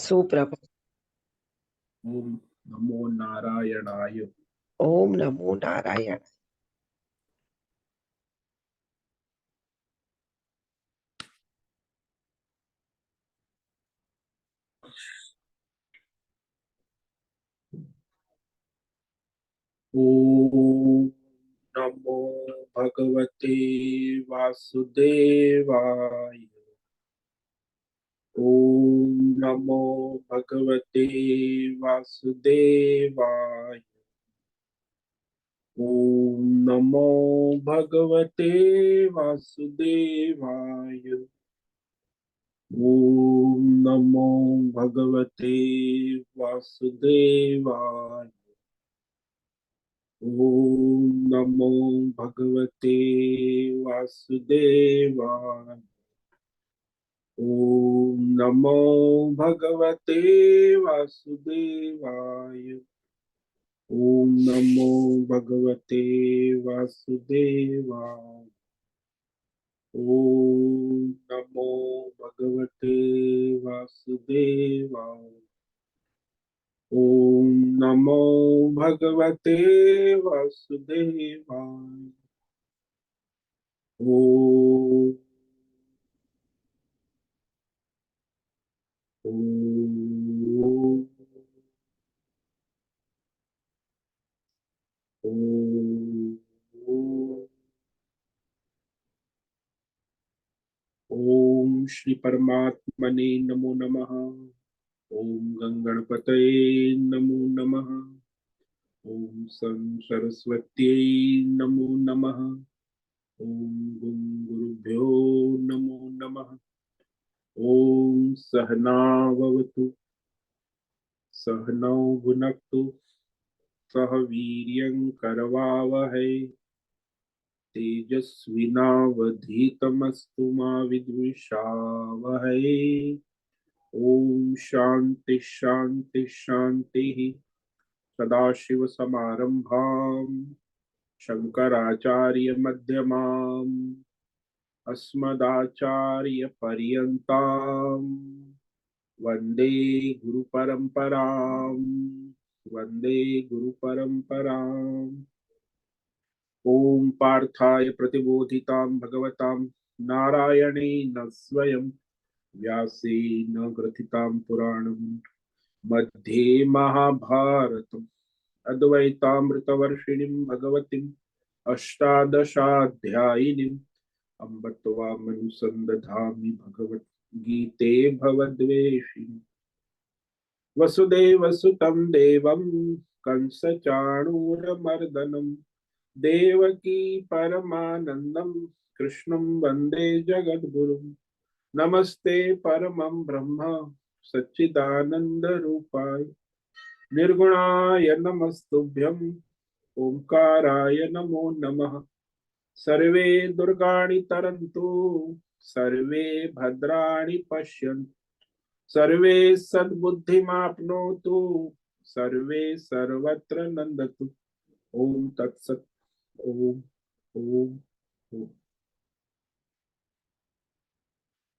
सुप्रभात। ओम नमो नारायणाय। ओम नमो नारायण। ओम नमो भगवते वासुदेवाय। ओम नमो भगवते वासुदेवाय। ओम नमो भगवते वासुदेवाय। ओम नमो भगवते वासुदेवाय। ओम नमो भगवते वासुदेवाय। ओम नमो भगवते वासुदेवाय। ओम नमो भगवते वासुदेवाय। ओम नमो भगवते वासुदेवाय। ओम नमो भगवते वासुदेवाय। ओम ओम ओम ओम श्री परमात्मने नमो नमः। ओम गंगणपतये नमो नमः। ओम सं सरस्वत्यै नमो नमः। ओम गुं गुरुभ्यो नमो नमः। ओम सहनाववतु सहनौ भुनक्तु सह वीर्यं करवावहै तेजस्विनावधीतमस्तु मा विद्विषावहै। ओम शांति शांति शांति। सदाशिव समारंभाम् शंकराचार्य मध्यमाम् अस्मदाचार्य पर्यन्ताम् वंदे गुरु परंपराम्। वंदे गुरु परंपराम्। ओम पार्थाय प्रतिबोधितां भगवतां नारायणेन स्वयं व्यासेन ग्रथितां पुराणं मध्ये महाभारतम् अद्वैतामृतवर्षिणीं भगवतीम् अष्टादशाध्यायिनीम् अम्ब त्वामनुसन्दधामि भगवद्गीते भवद्वेषिणि। वसुदेवसुतं देवं कंसचाणूरमर्दनं देवकी परमानन्दं कृष्णं वन्दे जगद्गुरुं। नमस्ते परमं ब्रह्म सच्चिदानन्दरूपाय निर्गुणाय नमस्तुभ्यं ओंकाराय नमो नमः। सर्वे दुर्गाणि तरन्तु सर्वे भद्राणि पश्यन्तु सर्वे सद्बुद्धिमाप्नोतु सर्वे सर्वत्र नंदतु। ओम तत्सत। ओम ओम ओम।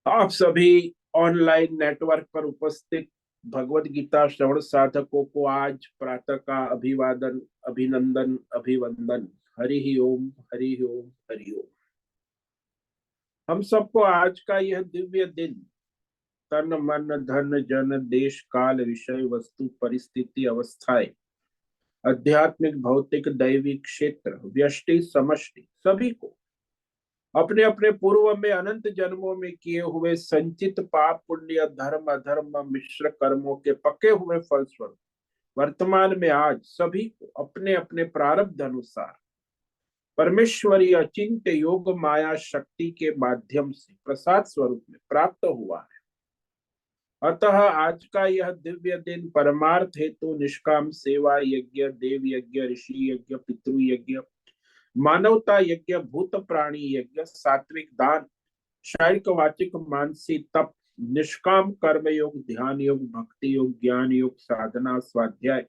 आप सभी ऑनलाइन नेटवर्क पर उपस्थित भगवत गीता श्रवण साधकों को आज प्रातः का अभिवादन अभिनंदन अभिवंदन। हरि ओम हरि ओम हरि ओम। हम सबको आज का यह दिव्य दिन तन मन धन जन देश काल विषय वस्तु परिस्थिति अवस्थाएं आध्यात्मिक भौतिक दैविक क्षेत्र व्यष्टि समष्टि सभी को अपने अपने पूर्व में अनंत जन्मों में किए हुए संचित पाप पुण्य धर्म अधर्म मिश्र कर्मों के पके हुए फलस्वरूप वर्तमान में आज सभी को अपने अपने प्रारब्ध अनुसार परमेश्वरी अचिंत्य योग माया शक्ति के माध्यम से प्रसाद स्वरूप में प्राप्त हुआ है। अतः आज का यह दिव्य दिन परमार्थ हेतु निष्काम सेवा यज्ञ देव यज्ञ ऋषि यज्ञ पितृ यज्ञ मानवता यज्ञ भूत प्राणी यज्ञ सात्विक दान शारीरिक वाचिक मानसी तप निष्काम कर्म योग ध्यान योग भक्ति योग ज्ञान योग साधना स्वाध्याय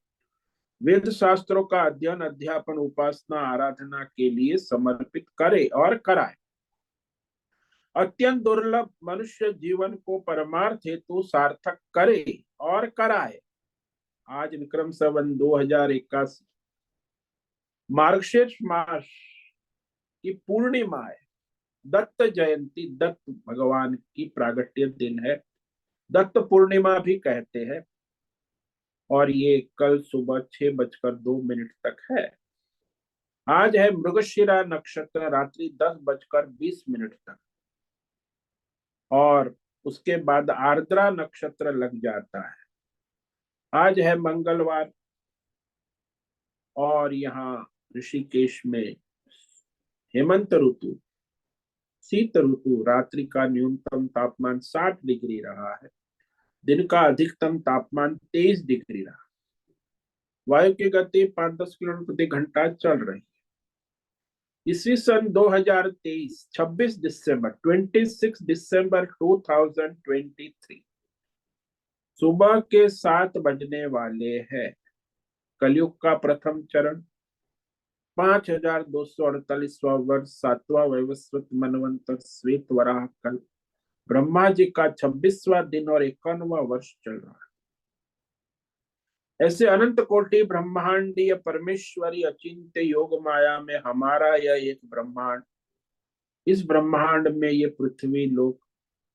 वेद शास्त्रों का अध्ययन अध्यापन उपासना आराधना के लिए समर्पित करे और कराए। अत्यंत दुर्लभ मनुष्य जीवन को परमार्थ हेतु सार्थक करे और कराए। आज विक्रम संवत 2081 मार्गशीर्ष मास की पूर्णिमा है। दत्त जयंती, दत्त भगवान की प्रागट्य दिन है, दत्त पूर्णिमा भी कहते हैं। और ये कल सुबह 6:02 तक है। आज है मृगशिरा नक्षत्र, रात्रि 10:20 तक। और उसके बाद आर्द्रा नक्षत्र लग जाता है। आज है मंगलवार। और यहाँ ऋषिकेश में हेमंत ऋतु, शीत ऋतु, रात्रि का न्यूनतम तापमान 60 डिग्री रहा है, दिन का अधिकतम तापमान 23 डिग्री रहा। वायु की गति 5-10 किलोमीटर प्रति घंटा चल रही है। ईस्वी सन 2023, 26 दिसंबर 2023 सुबह के 7 बजने वाले हैं। कलयुग का प्रथम चरण, 5248वां वर्ष, 7वां वैवस्वत मनवंतर, श्वेत वराह कल्प, ब्रह्मा जी का 26वां दिन और 51वां वर्ष चल रहा है। ऐसे अनंत कोटि ब्रह्मांडीय परमेश्वरी अचिंत्य योग माया में हमारा यह एक ब्रह्मांड, इस ब्रह्मांड में ये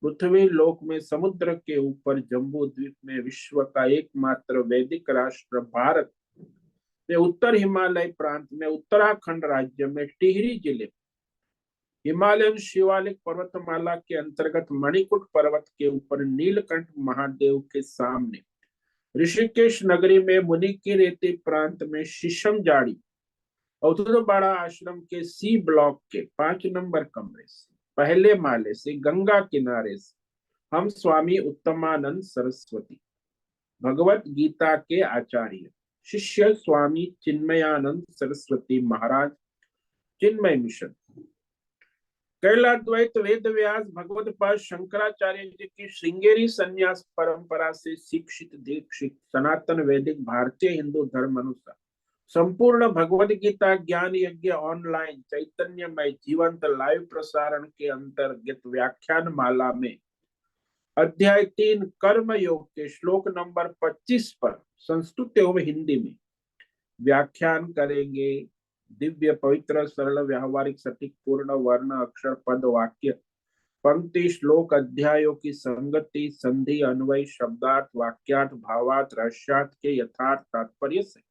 पृथ्वी लोक में समुद्र के ऊपर जम्बू द्वीप में विश्व का एकमात्र वैदिक राष्ट्र भारत में उत्तर हिमालय प्रांत में उत्तराखंड राज्य में टिहरी जिले हिमालयन शिवालिक पर्वतमाला के अंतर्गत मणिकुट पर्वत के ऊपर नीलकंठ महादेव के सामने ऋषिकेश नगरी में मुनि की रेती प्रांत में शीशम जाड़ी औधुरबाड़ा आश्रम के सी ब्लॉक के 5 नंबर कमरे से पहले माले से गंगा किनारे से हम स्वामी उत्तमानंद सरस्वती भगवत गीता के आचार्य शिष्य स्वामी चिन्मयानंद सरस्वती महाराज, चिन्मय मिशन, कैलाद्वैत वेद व्यास भगवत पाद शंकराचार्य जी की श्रृंगेरी संन्यास परंपरा से शिक्षित दीक्षित सनातन वैदिक भारतीय हिंदू धर्म अनुसार संपूर्ण भगवद गीता ज्ञान यज्ञ ऑनलाइन चैतन्यमय जीवंत लाइव प्रसारण के अंतर्गत व्याख्यान माला में अध्याय 3 कर्म योग के श्लोक नंबर 25 पर संस्कृत एवं हिंदी में व्याख्यान करेंगे। दिव्य पवित्र सरल व्यावहारिक सटीक पूर्ण वर्ण अक्षर पद वाक्य पंक्ति श्लोक अध्यायों की संगति संधि अन्वय शब्दार्थ वाक्यार्थ भावार्थ रहस्यार्थ के यथार्थ तात्पर्य से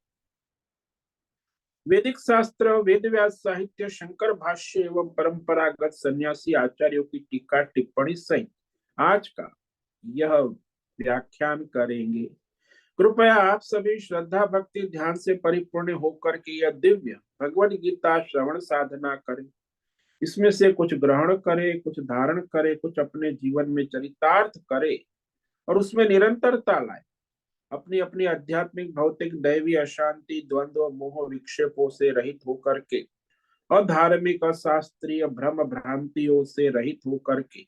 वैदिक शास्त्र वेद व्यास साहित्य शंकर भाष्य एवं परंपरागत सन्यासी आचार्यों की टीका टिप्पणी सहित आज का यह व्याख्यान करेंगे। कृपया आप सभी श्रद्धा भक्ति ध्यान से परिपूर्ण होकर के यह दिव्य भगवद गीता श्रवण साधना करें। इसमें से कुछ ग्रहण करें, कुछ धारण करें, कुछ अपने जीवन में चरितार्थ करें और उसमें निरंतरता लाए। अपनी अपनी आध्यात्मिक भौतिक दैवी अशांति द्वंद्व मोह विक्षेपों से रहित होकर के अधार्मिक अशास्त्रीय भ्रम भ्रांतियों से रहित होकर के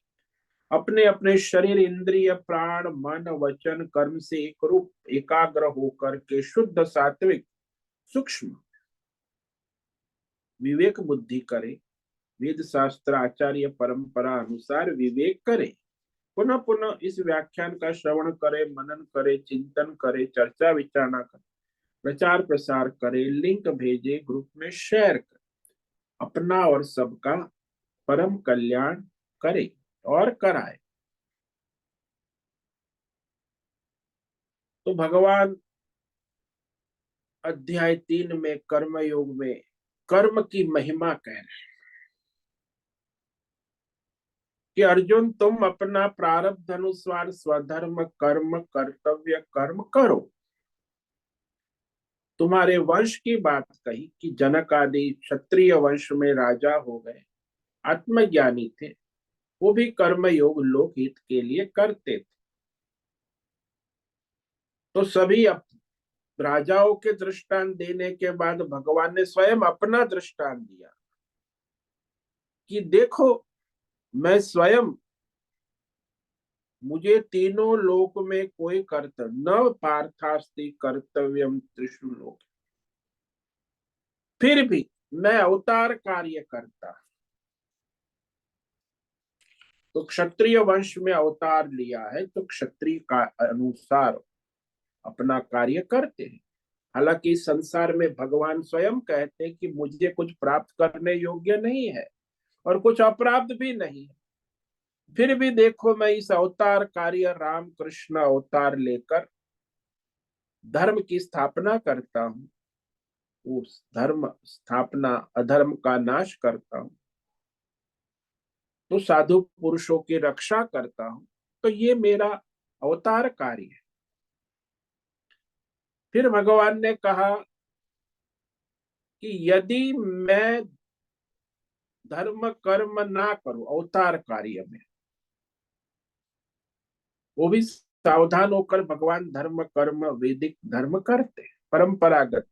अपने अपने शरीर इंद्रिय प्राण मन वचन कर्म से एक रूप एकाग्र होकर के शुद्ध सात्विक सूक्ष्म विवेक बुद्धि करे। वेद शास्त्र आचार्य परंपरा अनुसार विवेक करे। पुनः पुनः इस व्याख्यान का श्रवण करे, मनन करे, चिंतन करे, चर्चा विचारणा करे, प्रचार प्रसार करे, लिंक भेजे, ग्रुप में शेयर करे, अपना और सबका परम कल्याण करे और कराए। तो भगवान अध्याय 3 में कर्म योग में कर्म की महिमा कह रहे हैं कि अर्जुन तुम अपना प्रारब्ध अनुसार स्वधर्म कर्म कर्तव्य कर्म करो। तुम्हारे वंश की बात कही कि जनक आदि क्षत्रिय वंश में राजा हो गए, आत्मज्ञानी थे, वो भी कर्म योग लोकहित के लिए करते थे। तो सभी राजाओं के दृष्टांत देने के बाद भगवान ने स्वयं अपना दृष्टांत दिया कि देखो मैं स्वयं, मुझे तीनों लोक में कोई कर्तव्य न पार्थास्ति कर्तव्यम त्रिषु लोक, फिर भी मैं अवतार कार्य करता। तो क्षत्रिय वंश में अवतार लिया है तो क्षत्रिय का अनुसार अपना कार्य करते हैं। हालांकि संसार में भगवान स्वयं कहते हैं कि मुझे कुछ प्राप्त करने योग्य नहीं है और कुछ अप्राप्त भी नहीं है। फिर भी देखो, मैं इस अवतार कार्य राम कृष्ण अवतार लेकर धर्म की स्थापना करता हूँ, उस धर्म स्थापना अधर्म का नाश करता हूँ, तो साधु पुरुषों की रक्षा करता हूँ। तो ये मेरा अवतार कार्य है। फिर भगवान ने कहा कि यदि मैं धर्म कर्म ना करूं अवतार कार्य में, वो भी सावधान होकर भगवान धर्म कर्म वैदिक धर्म करते हैं परंपरागत।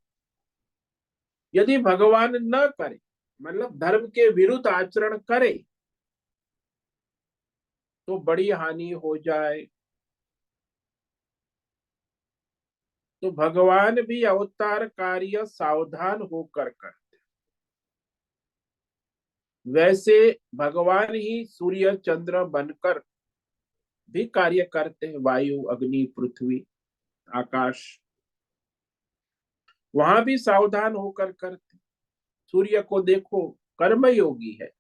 यदि भगवान न करे, मतलब धर्म के विरुद्ध आचरण करे, तो बड़ी हानि हो जाए। तो भगवान भी अवतार कार्य सावधान होकर करते। वैसे भगवान ही सूर्य चंद्र बनकर भी कार्य करते हैं, वायु अग्नि पृथ्वी आकाश, वहां भी सावधान होकर करते। सूर्य को देखो, कर्मयोगी है,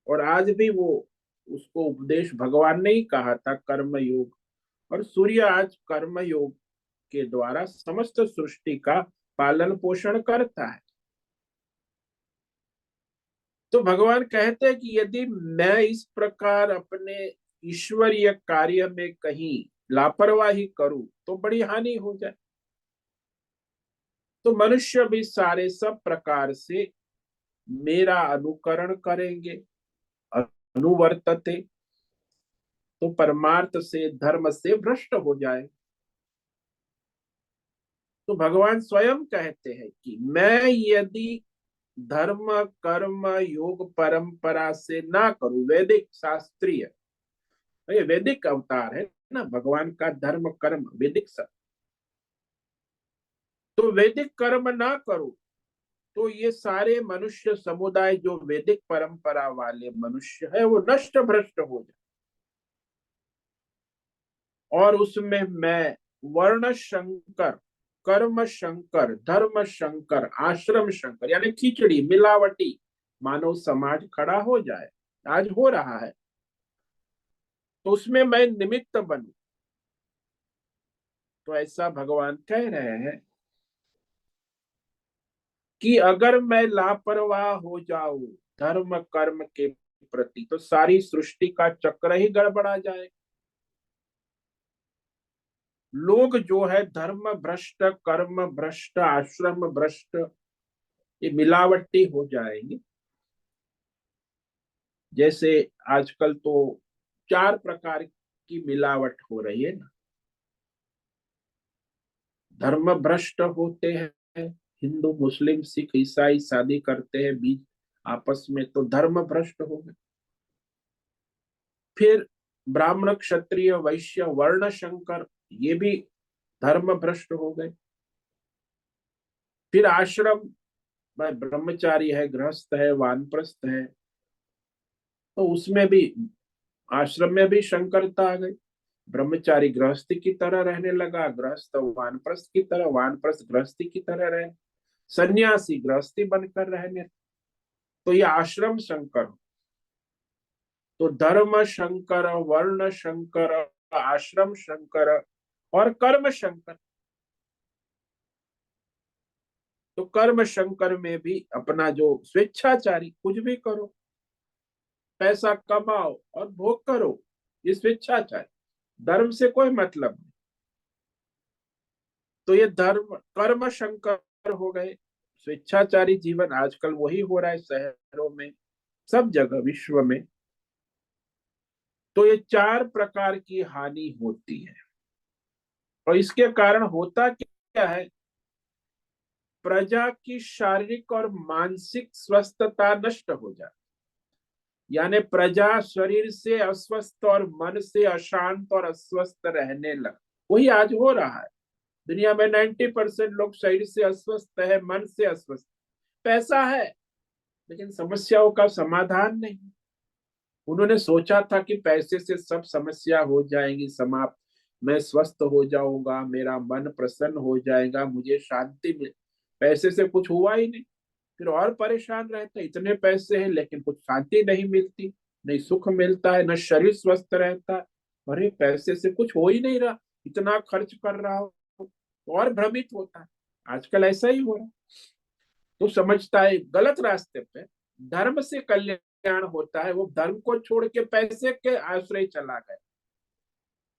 और आज भी वो, उसको उपदेश भगवान ने ही कहा था कर्म योग, और सूर्य आज कर्म योग के द्वारा समस्त सृष्टि का पालन पोषण करता है। तो भगवान कहते हैं कि यदि मैं इस प्रकार अपने ईश्वरीय कार्य में कहीं लापरवाही करूं, तो बड़ी हानि हो जाए। तो मनुष्य भी सारे सब प्रकार से मेरा अनुकरण करेंगे, अनुवर्तते, तो परमार्थ से धर्म से भ्रष्ट हो जाए। तो भगवान स्वयं कहते हैं कि मैं यदि धर्म कर्म योग परंपरा से ना करूं, वैदिक शास्त्रीय, ये वैदिक अवतार है ना भगवान का, धर्म कर्म वैदिक सब, तो वैदिक कर्म ना करूं, तो ये सारे मनुष्य समुदाय जो वैदिक परंपरा वाले मनुष्य है वो नष्ट भ्रष्ट हो जाए। और उसमें मैं वर्ण शंकर, कर्म शंकर, धर्म शंकर, आश्रम शंकर, यानी खिचड़ी मिलावटी मानव समाज खड़ा हो जाए, आज हो रहा है। तो उसमें मैं निमित्त बनूं। तो ऐसा भगवान कह रहे हैं कि अगर मैं लापरवाह हो जाऊं धर्म कर्म के प्रति, तो सारी सृष्टि का चक्र ही गड़बड़ा जाए। लोग जो है धर्म भ्रष्ट, कर्म भ्रष्ट, आश्रम भ्रष्ट, ये मिलावटी हो जाएंगे। जैसे आजकल तो 4 प्रकार की मिलावट हो रही है ना। धर्म भ्रष्ट होते हैं, हिंदू मुस्लिम सिख ईसाई शादी करते हैं बीच आपस में, तो धर्म भ्रष्ट हो गए। फिर ब्राह्मण क्षत्रिय वैश्य वर्ण शंकर, ये भी धर्म भ्रष्ट हो गए। फिर आश्रम में ब्रह्मचारी है, गृहस्थ है, वानप्रस्थ है, तो उसमें भी, आश्रम में भी शंकरता आ गई। ब्रह्मचारी गृहस्थी की तरह रहने लगा, गृहस्थ वानप्रस्थ की तरह, वानप्रस्थ गृहस्थी की तरह रहे, सन्यासी गृहस्थी बनकर रहने। तो ये आश्रम शंकर। तो धर्म शंकर, वर्ण शंकर, आश्रम शंकर और कर्म शंकर। तो कर्म शंकर में भी अपना जो स्वेच्छाचारी, कुछ भी करो, पैसा कमाओ और भोग करो, ये स्वेच्छाचारी, धर्म से कोई मतलब नहीं। तो ये धर्म कर्म शंकर हो गए, स्वेच्छाचारी जीवन। आजकल वही हो रहा है शहरों में, सब जगह विश्व में। तो ये 4 प्रकार की हानि होती है, और इसके कारण होता क्या है, प्रजा की शारीरिक और मानसिक स्वस्थता नष्ट हो जाती, यानी प्रजा शरीर से अस्वस्थ और मन से अशांत और अस्वस्थ रहने लग। वही आज हो रहा है दुनिया में। 90% लोग शरीर से अस्वस्थ है, मन से अस्वस्थ। पैसा है लेकिन समस्याओं का समाधान नहीं। उन्होंने सोचा था कि पैसे से सब समस्या हो जाएंगी समाप्त, मैं स्वस्थ हो जाऊंगा, मेरा मन प्रसन्न हो जाएगा, मुझे शांति मिल। पैसे से कुछ हुआ ही नहीं, फिर और परेशान रहते, इतने पैसे हैं लेकिन कुछ शांति नहीं मिलती, नहीं सुख मिलता है, न शरीर स्वस्थ रहता है। अरे पैसे से कुछ हो ही नहीं रहा, इतना खर्च कर रहा हूँ, तो और भ्रमित होता है। आजकल ऐसा ही हो रहा है। तो समझता है गलत रास्ते पे। धर्म से कल्याण होता है, वो धर्म को छोड़ के पैसे के आश्रय चला गया।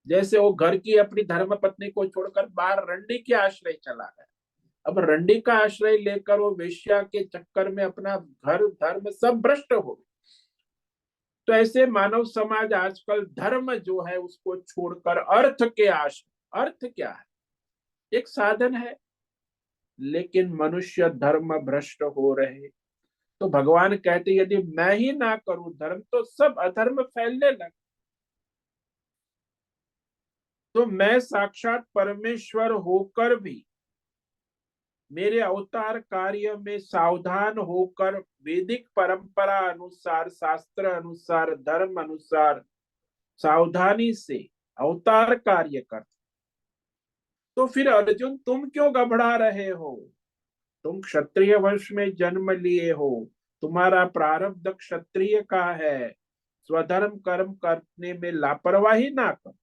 जैसे वो घर की अपनी धर्म पत्नी को छोड़कर बाहर रंडी के आश्रय चला गया। अब रंडी का आश्रय लेकर वो वेश्या के चक्कर में अपना घर धर्म सब भ्रष्ट हो गया। तो ऐसे मानव समाज आजकल धर्म जो है उसको छोड़कर अर्थ के आश्रय। अर्थ क्या है? एक साधन है, लेकिन मनुष्य धर्म भ्रष्ट हो रहे। तो भगवान कहते यदि मैं ही ना करूं धर्म तो सब अधर्म फैलने लगे। तो मैं साक्षात परमेश्वर होकर भी मेरे अवतार कार्य में सावधान होकर वैदिक परंपरा अनुसार, शास्त्र अनुसार, धर्म अनुसार सावधानी से अवतार कार्य करते। तो फिर अर्जुन तुम क्यों घबरा रहे हो? तुम क्षत्रिय वंश में जन्म लिए हो, तुम्हारा प्रारब्ध क्षत्रिय का है। स्वधर्म कर्म करने में लापरवाही ना करो।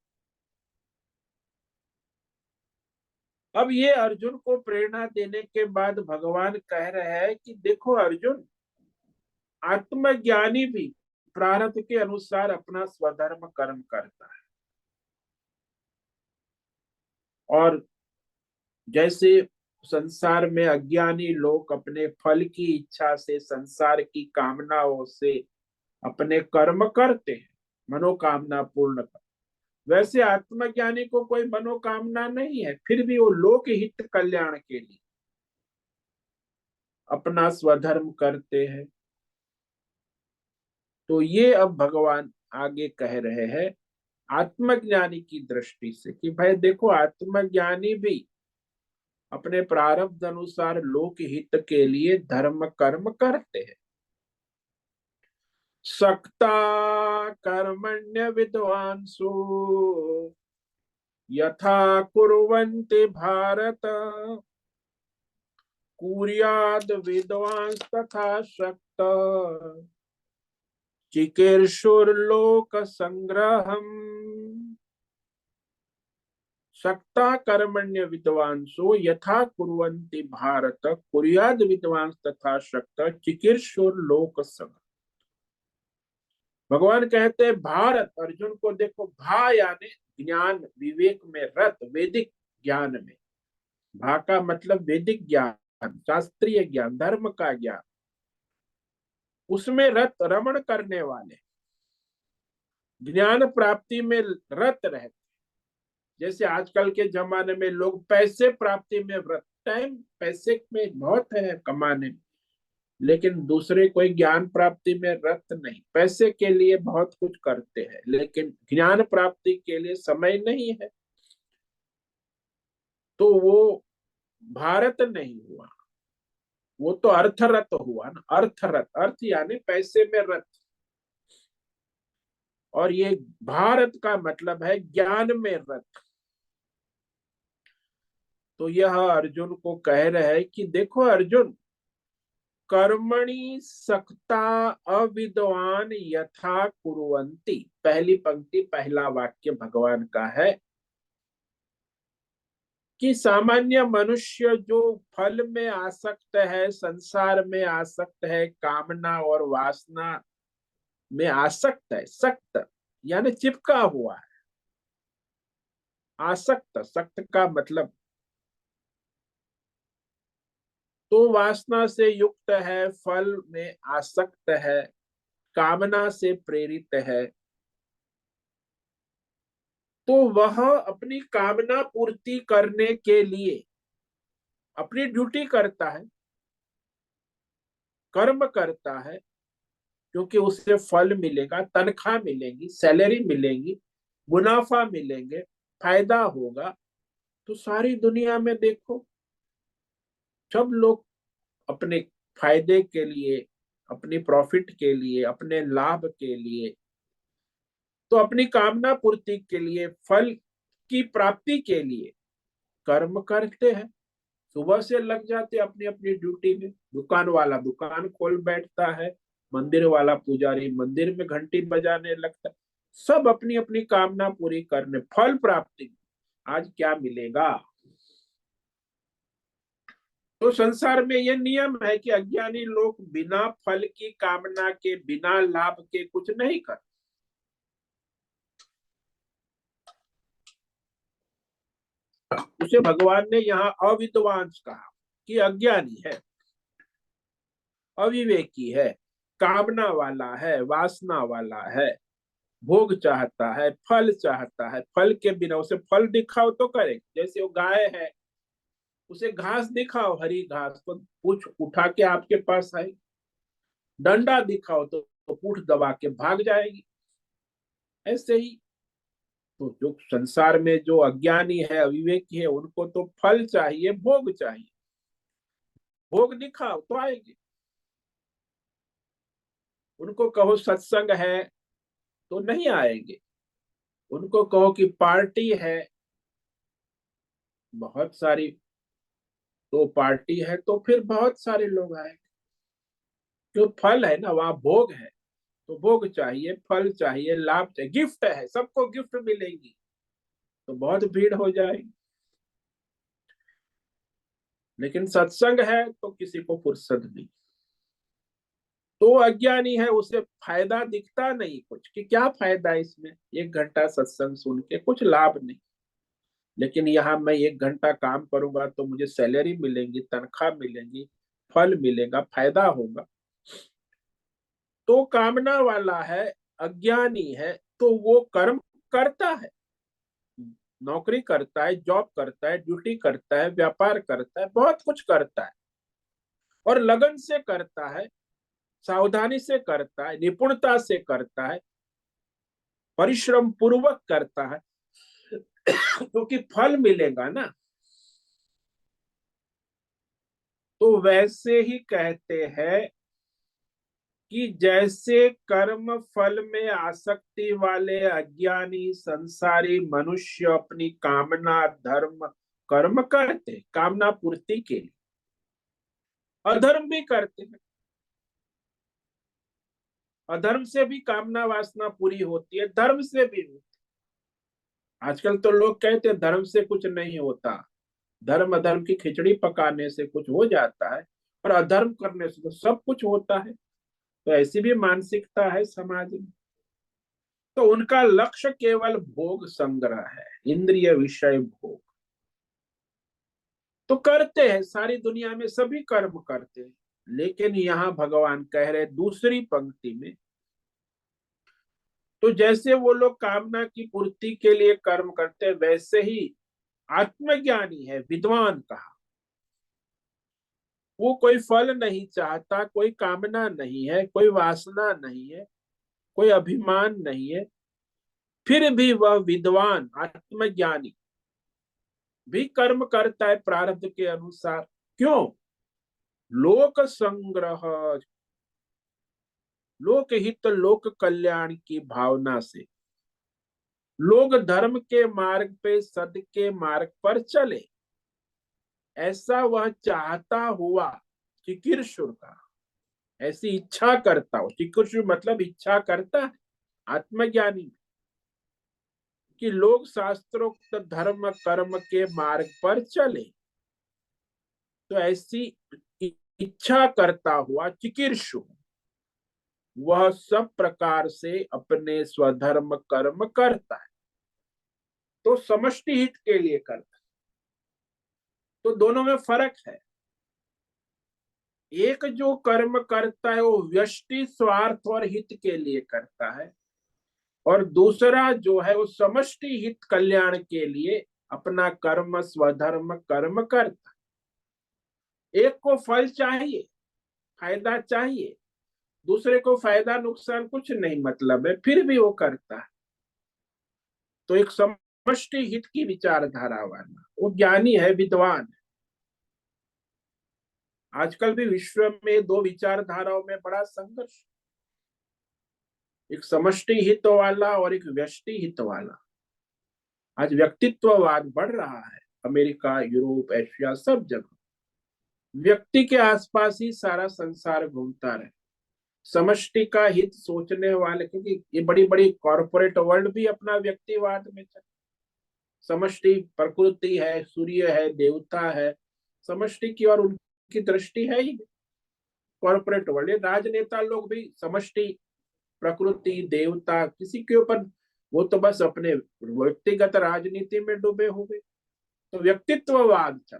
अब ये अर्जुन को प्रेरणा देने के बाद भगवान कह रहे हैं कि देखो अर्जुन, आत्मज्ञानी भी प्रारब्ध के अनुसार अपना स्वधर्म कर्म करता है। और जैसे संसार में अज्ञानी लोग अपने फल की इच्छा से, संसार की कामनाओं से अपने कर्म करते हैं, मनोकामना पूर्ण कर, वैसे आत्मज्ञानी को कोई मनोकामना नहीं है, फिर भी वो लोक हित कल्याण के लिए अपना स्वधर्म करते हैं। तो ये अब भगवान आगे कह रहे हैं आत्मज्ञानी की दृष्टि से कि भाई देखो, आत्मज्ञानी भी अपने प्रारब्ध अनुसार लोक हित के लिए धर्म कर्म करते हैं। सक्ता कर्मण्य विद्वांसु यथा कुर्वन्ति भारत, कुर्याद विद्वांस तथा शक्त, चिकीर्षुर्लोक संग्रहम। सक्ता कर्मण्य विद्वांसो यथा कुर्वन्ति भारत, कुर्याद विद्वांस तथा शक्त, चिकीर्षुर्लोक संग्रह। भगवान कहते हैं भारत, अर्जुन को देखो, भा यानी ज्ञान विवेक में रत, वैदिक ज्ञान में। भा का मतलब वैदिक ज्ञान, शास्त्रीय ज्ञान, धर्म का ज्ञान, उसमें रत, रमण करने वाले, ज्ञान प्राप्ति में रत रहते। जैसे आजकल के जमाने में लोग पैसे प्राप्ति में व्रत, टाइम पैसे में बहुत है कमाने में, लेकिन दूसरे कोई ज्ञान प्राप्ति में रत नहीं। पैसे के लिए बहुत कुछ करते हैं लेकिन ज्ञान प्राप्ति के लिए समय नहीं है। तो वो भारत नहीं हुआ, वो तो अर्थरत हुआ ना। अर्थरत, अर्थ यानी पैसे में रत, और ये भारत का मतलब है ज्ञान में रत। तो यह अर्जुन को कह रहे हैं कि देखो अर्जुन, कर्मणि सक्ता अविद्वान यथा कुर्वन्ति। पहली पंक्ति पहला वाक्य भगवान का है कि सामान्य मनुष्य जो फल में आसक्त है, संसार में आसक्त है, कामना और वासना में आसक्त है, सक्त यानी चिपका हुआ है। आसक्त, सक्त का मतलब तो वासना से युक्त है, फल में आसक्त है, कामना से प्रेरित है, तो वह अपनी कामना पूर्ति करने के लिए अपनी ड्यूटी करता है, कर्म करता है, क्योंकि उससे फल मिलेगा, तनख्वाह मिलेगी, सैलरी मिलेगी, मुनाफा मिलेंगे, फायदा होगा। तो सारी दुनिया में देखो, सब लोग अपने फायदे के लिए, अपनी प्रॉफिट के लिए, अपने लाभ के लिए, तो अपनी कामना पूर्ति के लिए फल की प्राप्ति के लिए कर्म करते हैं। सुबह से लग जाते अपनी अपनी ड्यूटी में। दुकान वाला दुकान खोल बैठता है, मंदिर वाला पुजारी मंदिर में घंटी बजाने लगता है। सब अपनी अपनी कामना पूरी करने, फल प्राप्ति आज क्या मिलेगा। तो संसार में यह नियम है कि अज्ञानी लोग बिना फल की कामना के, बिना लाभ के कुछ नहीं करते। उसे भगवान ने यहाँ अविद्वांस कहा कि अज्ञानी है, अविवेकी है, कामना वाला है, वासना वाला है, भोग चाहता है, फल चाहता है। फल के बिना उसे फल दिखाओ तो करे। जैसे वो गाय है, उसे घास दिखाओ, हरी घास, तो पूछ उठा के आपके पास आएगी। डंडा दिखाओ तो पूछ दबा के भाग जाएगी। ऐसे ही तो जो संसार में जो अज्ञानी है, अविवेकी है, उनको तो फल चाहिए, भोग चाहिए। भोग दिखाओ तो आएगी। उनको कहो सत्संग है तो नहीं आएंगे। उनको कहो कि पार्टी है, बहुत सारी तो पार्टी है, तो फिर बहुत सारे लोग आएंगे। जो फल है ना, वहां भोग है, तो भोग चाहिए, फल चाहिए, लाभ चाहिए, गिफ्ट है, सबको गिफ्ट मिलेगी तो बहुत भीड़ हो जाएगी। लेकिन सत्संग है तो किसी को फुर्सत नहीं। तो अज्ञानी है, उसे फायदा दिखता नहीं कुछ, कि क्या फायदा इसमें, 1 घंटा सत्संग सुन के कुछ लाभ नहीं। लेकिन यहाँ मैं 1 घंटा काम करूंगा तो मुझे सैलरी मिलेगी, तनख्वाह मिलेगी, फल मिलेगा, फायदा होगा। तो कामना वाला है, अज्ञानी है, तो वो कर्म करता है, नौकरी करता है, जॉब करता है, ड्यूटी करता है, व्यापार करता है, बहुत कुछ करता है। और लगन से करता है, सावधानी से करता है, निपुणता से करता है, परिश्रम पूर्वक करता है, क्योंकि फल मिलेगा ना। तो वैसे ही कहते हैं कि जैसे कर्म फल में आसक्ति वाले अज्ञानी संसारी मनुष्य अपनी कामना धर्म कर्म करते, कामना पूर्ति के लिए अधर्म भी करते हैं। अधर्म से भी कामना वासना पूरी होती है, धर्म से भी होती है। आजकल तो लोग कहते हैं धर्म से कुछ नहीं होता, धर्म अधर्म की खिचड़ी पकाने से कुछ हो जाता है, और अधर्म करने से तो सब कुछ होता है। तो ऐसी भी मानसिकता है समाज में। तो उनका लक्ष्य केवल भोग संग्रह है, इंद्रिय विषय भोग। तो करते हैं, सारी दुनिया में सभी कर्म करते हैं। लेकिन यहाँ भगवान कह रहे दूसरी पंक्ति में, तो जैसे वो लोग कामना की पूर्ति के लिए कर्म करते हैं, वैसे ही आत्मज्ञानी है, विद्वान कहा, वो कोई फल नहीं चाहता, कोई कामना नहीं है, कोई वासना नहीं है, कोई अभिमान नहीं है, फिर भी वह विद्वान आत्मज्ञानी भी कर्म करता है प्रारब्ध के अनुसार। क्यों? लोक संग्रह, लोकहित लोक कल्याण की भावना से लोग धर्म के मार्ग पे, सद के मार्ग पर चले, ऐसा वह चाहता हुआ चिकीर्षुर का, ऐसी इच्छा करता हो। चिकीर्षुर मतलब इच्छा करता है आत्मज्ञानी, कि लोग शास्त्रोक्त धर्म कर्म के मार्ग पर चले। तो ऐसी इच्छा करता हुआ चिकीर्षु वह सब प्रकार से अपने स्वधर्म कर्म करता है, तो समष्टि हित के लिए करता है। तो दोनों में फर्क है। एक जो कर्म करता है वो व्यष्टि स्वार्थ और हित के लिए करता है, और दूसरा जो है वो समष्टि हित कल्याण के लिए अपना कर्म स्वधर्म कर्म करता है। एक को फल चाहिए, फायदा चाहिए, दूसरे को फायदा नुकसान कुछ नहीं मतलब है, फिर भी वो करता है। तो एक समष्टि हित की विचारधारा वाला वो ज्ञानी है, विद्वान है। आजकल भी विश्व में दो विचारधाराओं में बड़ा संघर्ष, एक समष्टि हित वाला और एक व्यष्टि हित वाला। आज व्यक्तित्ववाद बढ़ रहा है। अमेरिका, यूरोप, एशिया, सब जगह व्यक्ति के आसपास ही सारा संसार घूमता रहे। समष्टि का हित सोचने वाले, क्योंकि ये बड़ी बड़ी कॉरपोरेट वर्ल्ड भी अपना व्यक्तिवाद में चल। समष्टि प्रकृति है, सूर्य है, देवता है, समष्टि की और उनकी दृष्टि है ही। कॉरपोरेट वर्ल्ड, ये राजनेता लोग भी समष्टि, प्रकृति, देवता, किसी के ऊपर, वो तो बस अपने व्यक्तिगत राजनीति में डूबे हुए। तो व्यक्तित्ववाद चल,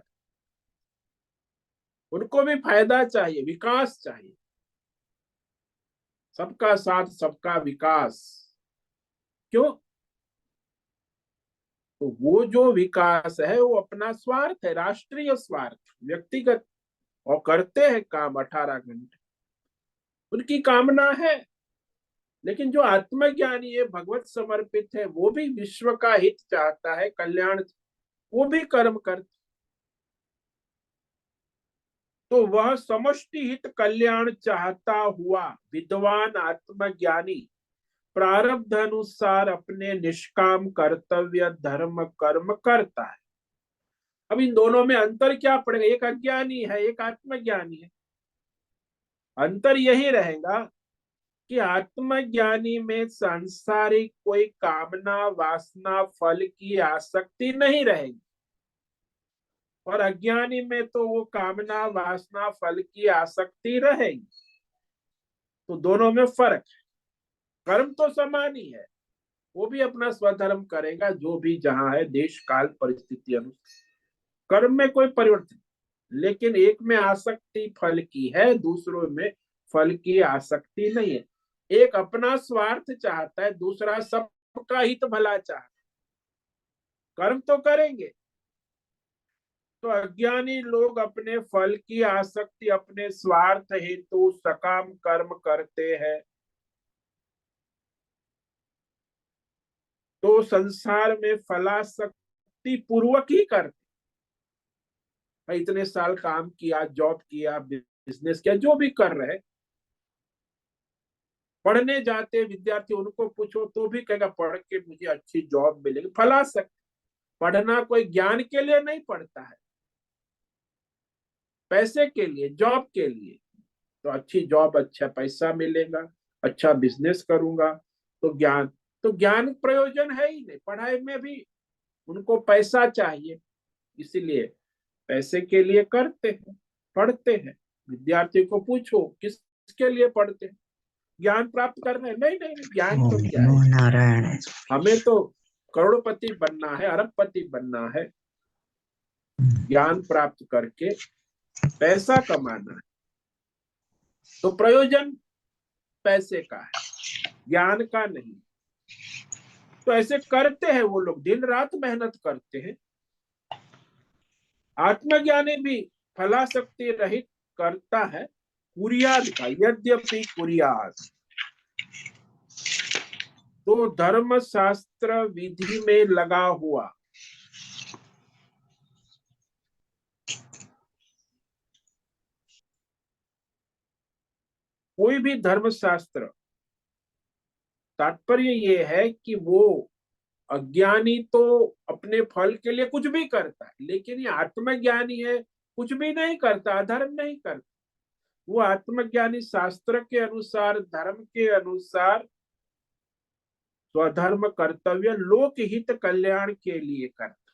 उनको भी फायदा चाहिए, विकास चाहिए, सबका साथ सबका विकास। क्यों? तो वो जो विकास है वो अपना स्वार्थ है, राष्ट्रीय स्वार्थ, व्यक्तिगत। और करते हैं काम 18 घंटे, उनकी कामना है। लेकिन जो आत्मज्ञानी है, भगवत समर्पित है, वो भी विश्व का हित चाहता है, कल्याण, वो भी कर्म करता। तो वह समष्टि हित कल्याण चाहता हुआ विद्वान आत्मज्ञानी प्रारब्ध अनुसार अपने निष्काम कर्तव्य धर्म कर्म करता है। अब इन दोनों में अंतर क्या पड़ेगा? एक अज्ञानी है, एक आत्मज्ञानी है। अंतर यही रहेगा कि आत्मज्ञानी में सांसारिक कोई कामना, वासना, फल की आसक्ति नहीं रहेगी, और अज्ञानी में तो वो कामना, वासना, फल की आसक्ति रहेगी। तो दोनों में फर्क है। कर्म तो समान ही है, वो भी अपना स्वधर्म करेगा, जो भी जहां है, देश काल परिस्थिति अनुसार। कर्म में कोई परिवर्तन, लेकिन एक में आसक्ति फल की है, दूसरों में फल की आसक्ति नहीं है। एक अपना स्वार्थ चाहता है, दूसरा सबका हित भला चाहता है। कर्म तो करेंगे। तो अज्ञानी लोग अपने फल की आसक्ति, अपने स्वार्थ हेतु सकाम कर्म करते हैं। तो संसार में फलासक्ति पूर्वक ही करते। भाई इतने साल काम किया, जॉब किया, बिजनेस किया, जो भी कर रहे, पढ़ने जाते विद्यार्थी, उनको पूछो तो भी कहेगा पढ़ के मुझे अच्छी जॉब मिलेगी, फलासक्ति। पढ़ना कोई ज्ञान के लिए नहीं पढ़ता है, पैसे के लिए, जॉब के लिए। तो अच्छी जॉब, अच्छा पैसा मिलेगा, अच्छा बिजनेस करूंगा, तो ज्ञान। तो ज्ञान प्रयोजन है ही नहीं, पढ़ाई में भी उनको पैसा चाहिए, इसीलिए पैसे के लिए करते हैं, पढ़ते हैं। विद्यार्थी को पूछो किसके लिए पढ़ते हैं? ज्ञान प्राप्त करना है? नहीं नहीं, ज्ञान ओम तो क्या है, नमो नारायण। हमें तो करोड़पति बनना है, अरबपति बनना है, ज्ञान प्राप्त करके पैसा कमाना है। तो प्रयोजन पैसे का है, ज्ञान का नहीं। तो ऐसे करते हैं वो लोग, दिन रात मेहनत करते हैं। आत्मज्ञानी भी फलासक्ति रहित करता है, कुरियाद का, यद्यपि कुरियाद। तो धर्म शास्त्र विधि में लगा हुआ। कोई भी धर्म शास्त्र, तात्पर्य ये है कि वो अज्ञानी तो अपने फल के लिए कुछ भी करता है, लेकिन ये आत्मज्ञानी है, कुछ भी नहीं करता, अधर्म नहीं करता। वो आत्मज्ञानी शास्त्र के अनुसार, धर्म के अनुसार स्वधर्म कर्तव्य लोक हित कल्याण के लिए करता।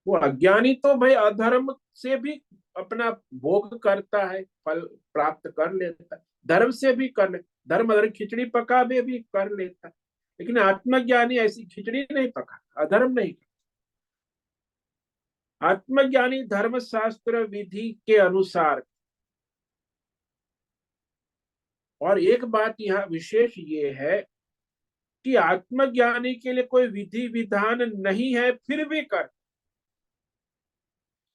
वो अज्ञानी तो भाई अधर्म से भी अपना भोग करता है, फल प्राप्त कर लेता है, धर्म से भी कर ले, धर्म अगर खिचड़ी पका भी कर लेता है। लेकिन आत्मज्ञानी ऐसी खिचड़ी नहीं पका, अधर्म नहीं। आत्मज्ञानी धर्मशास्त्र विधि के अनुसार। और एक बात यहाँ विशेष ये है कि आत्मज्ञानी के लिए कोई विधि विधान नहीं है, फिर भी कर,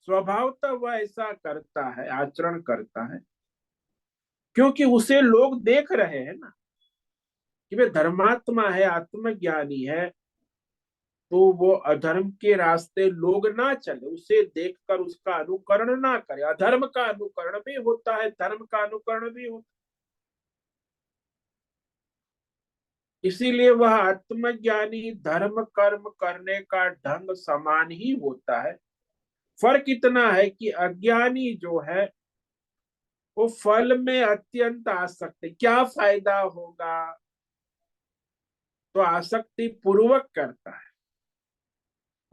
स्वभावतः वह ऐसा करता है, आचरण करता है, क्योंकि उसे लोग देख रहे हैं ना कि वे धर्मात्मा है, आत्मज्ञानी है। तो वो अधर्म के रास्ते लोग ना चले, उसे देखकर उसका अनुकरण ना करे। अधर्म का अनुकरण भी होता है, धर्म का अनुकरण भी होता इसीलिए वह आत्मज्ञानी धर्म कर्म करने का ढंग समान ही होता है। फर्क इतना है कि अज्ञानी जो है वो फल में अत्यंत आसक्त है। क्या फायदा होगा तो आसक्ति पूर्वक करता है,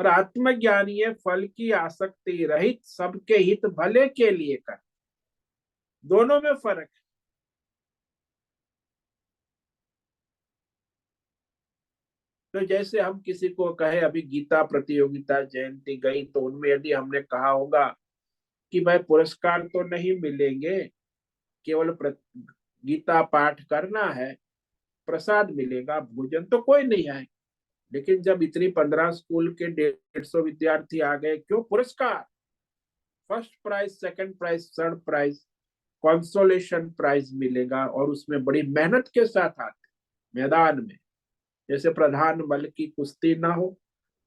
और आत्मज्ञानी है फल की आसक्ति रहित सबके हित भले के लिए कर। दोनों में फर्क है। तो जैसे हम किसी को कहे, अभी गीता प्रतियोगिता जयंती गई तो उनमें यदि हमने कहा होगा कि भाई पुरस्कार तो नहीं मिलेंगे, केवल गीता पाठ करना है, प्रसाद मिलेगा, भोजन तो कोई नहीं आए। लेकिन जब इतनी 15 स्कूल के 150 विद्यार्थी आ गए, क्यों? पुरस्कार, first prize, second prize, third prize, consolation prize मिलेगा, और उसमें बड़ी मेहनत के साथ आते मैदान में, जैसे प्रधान बल की कुश्ती ना हो,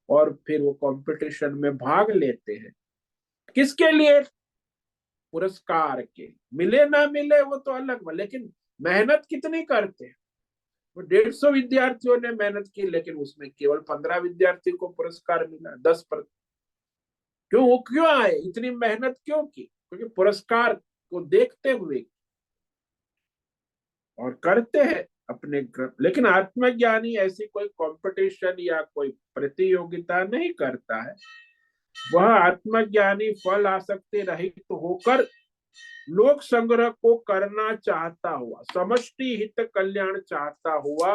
और फिर वो कंपटीशन में भाग लेते हैं। किसके लिए? पुरस्कार के। मिले ना मिले वो तो अलग बात, लेकिन मेहनत कितनी करते हैं। वो 150 विद्यार्थियों ने मेहनत की, लेकिन उसमें केवल 15 विद्यार्थी को पुरस्कार मिला, 10%। क्यों? वो क्यों आए? इतनी मेहनत क्यों की? क्योंकि पुरस्कार को देखते हुए और करते हैं अपने लेकिन आत्मज्ञानी ऐसी कोई कंपटीशन या कोई प्रतियोगिता नहीं करता है। वह आत्मज्ञानी फल आसक्ति रहित होकर लोक संग्रह को करना चाहता हुआ, समष्टि हित कल्याण चाहता हुआ,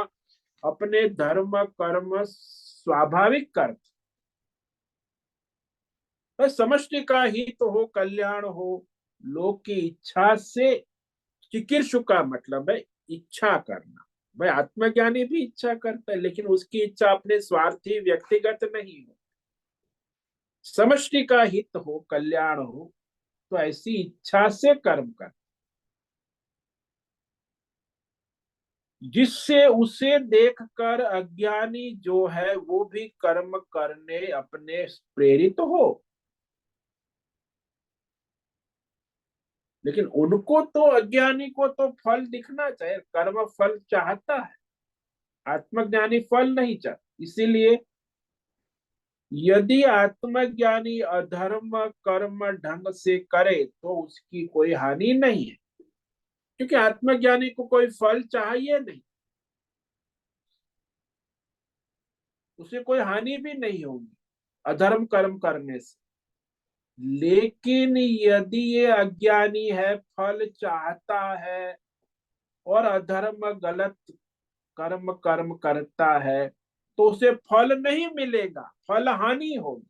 अपने धर्म कर्म स्वाभाविक कर, समष्टि का हित हो, कल्याण हो, लोक की इच्छा से। चिकीर्षु का मतलब है इच्छा करना। भाई आत्मज्ञानी भी इच्छा करता है, लेकिन उसकी इच्छा अपने स्वार्थी व्यक्तिगत नहीं हो, समष्टि का हित हो, कल्याण हो, तो ऐसी इच्छा से कर्म कर, जिससे उसे देखकर अज्ञानी जो है वो भी कर्म करने अपने प्रेरित हो। लेकिन उनको तो, अज्ञानी को तो फल दिखना चाहिए, कर्म फल चाहता है, आत्मज्ञानी फल नहीं चाहता। इसीलिए यदि आत्मज्ञानी अधर्म कर्म ढंग से करे तो उसकी कोई हानि नहीं है, क्योंकि आत्मज्ञानी को कोई फल चाहिए नहीं, उसे कोई हानि भी नहीं होगी अधर्म कर्म करने से। लेकिन यदि ये अज्ञानी है, फल चाहता है, और अधर्म गलत कर्म कर्म करता है, तो उसे फल नहीं मिलेगा, फल हानि होगी।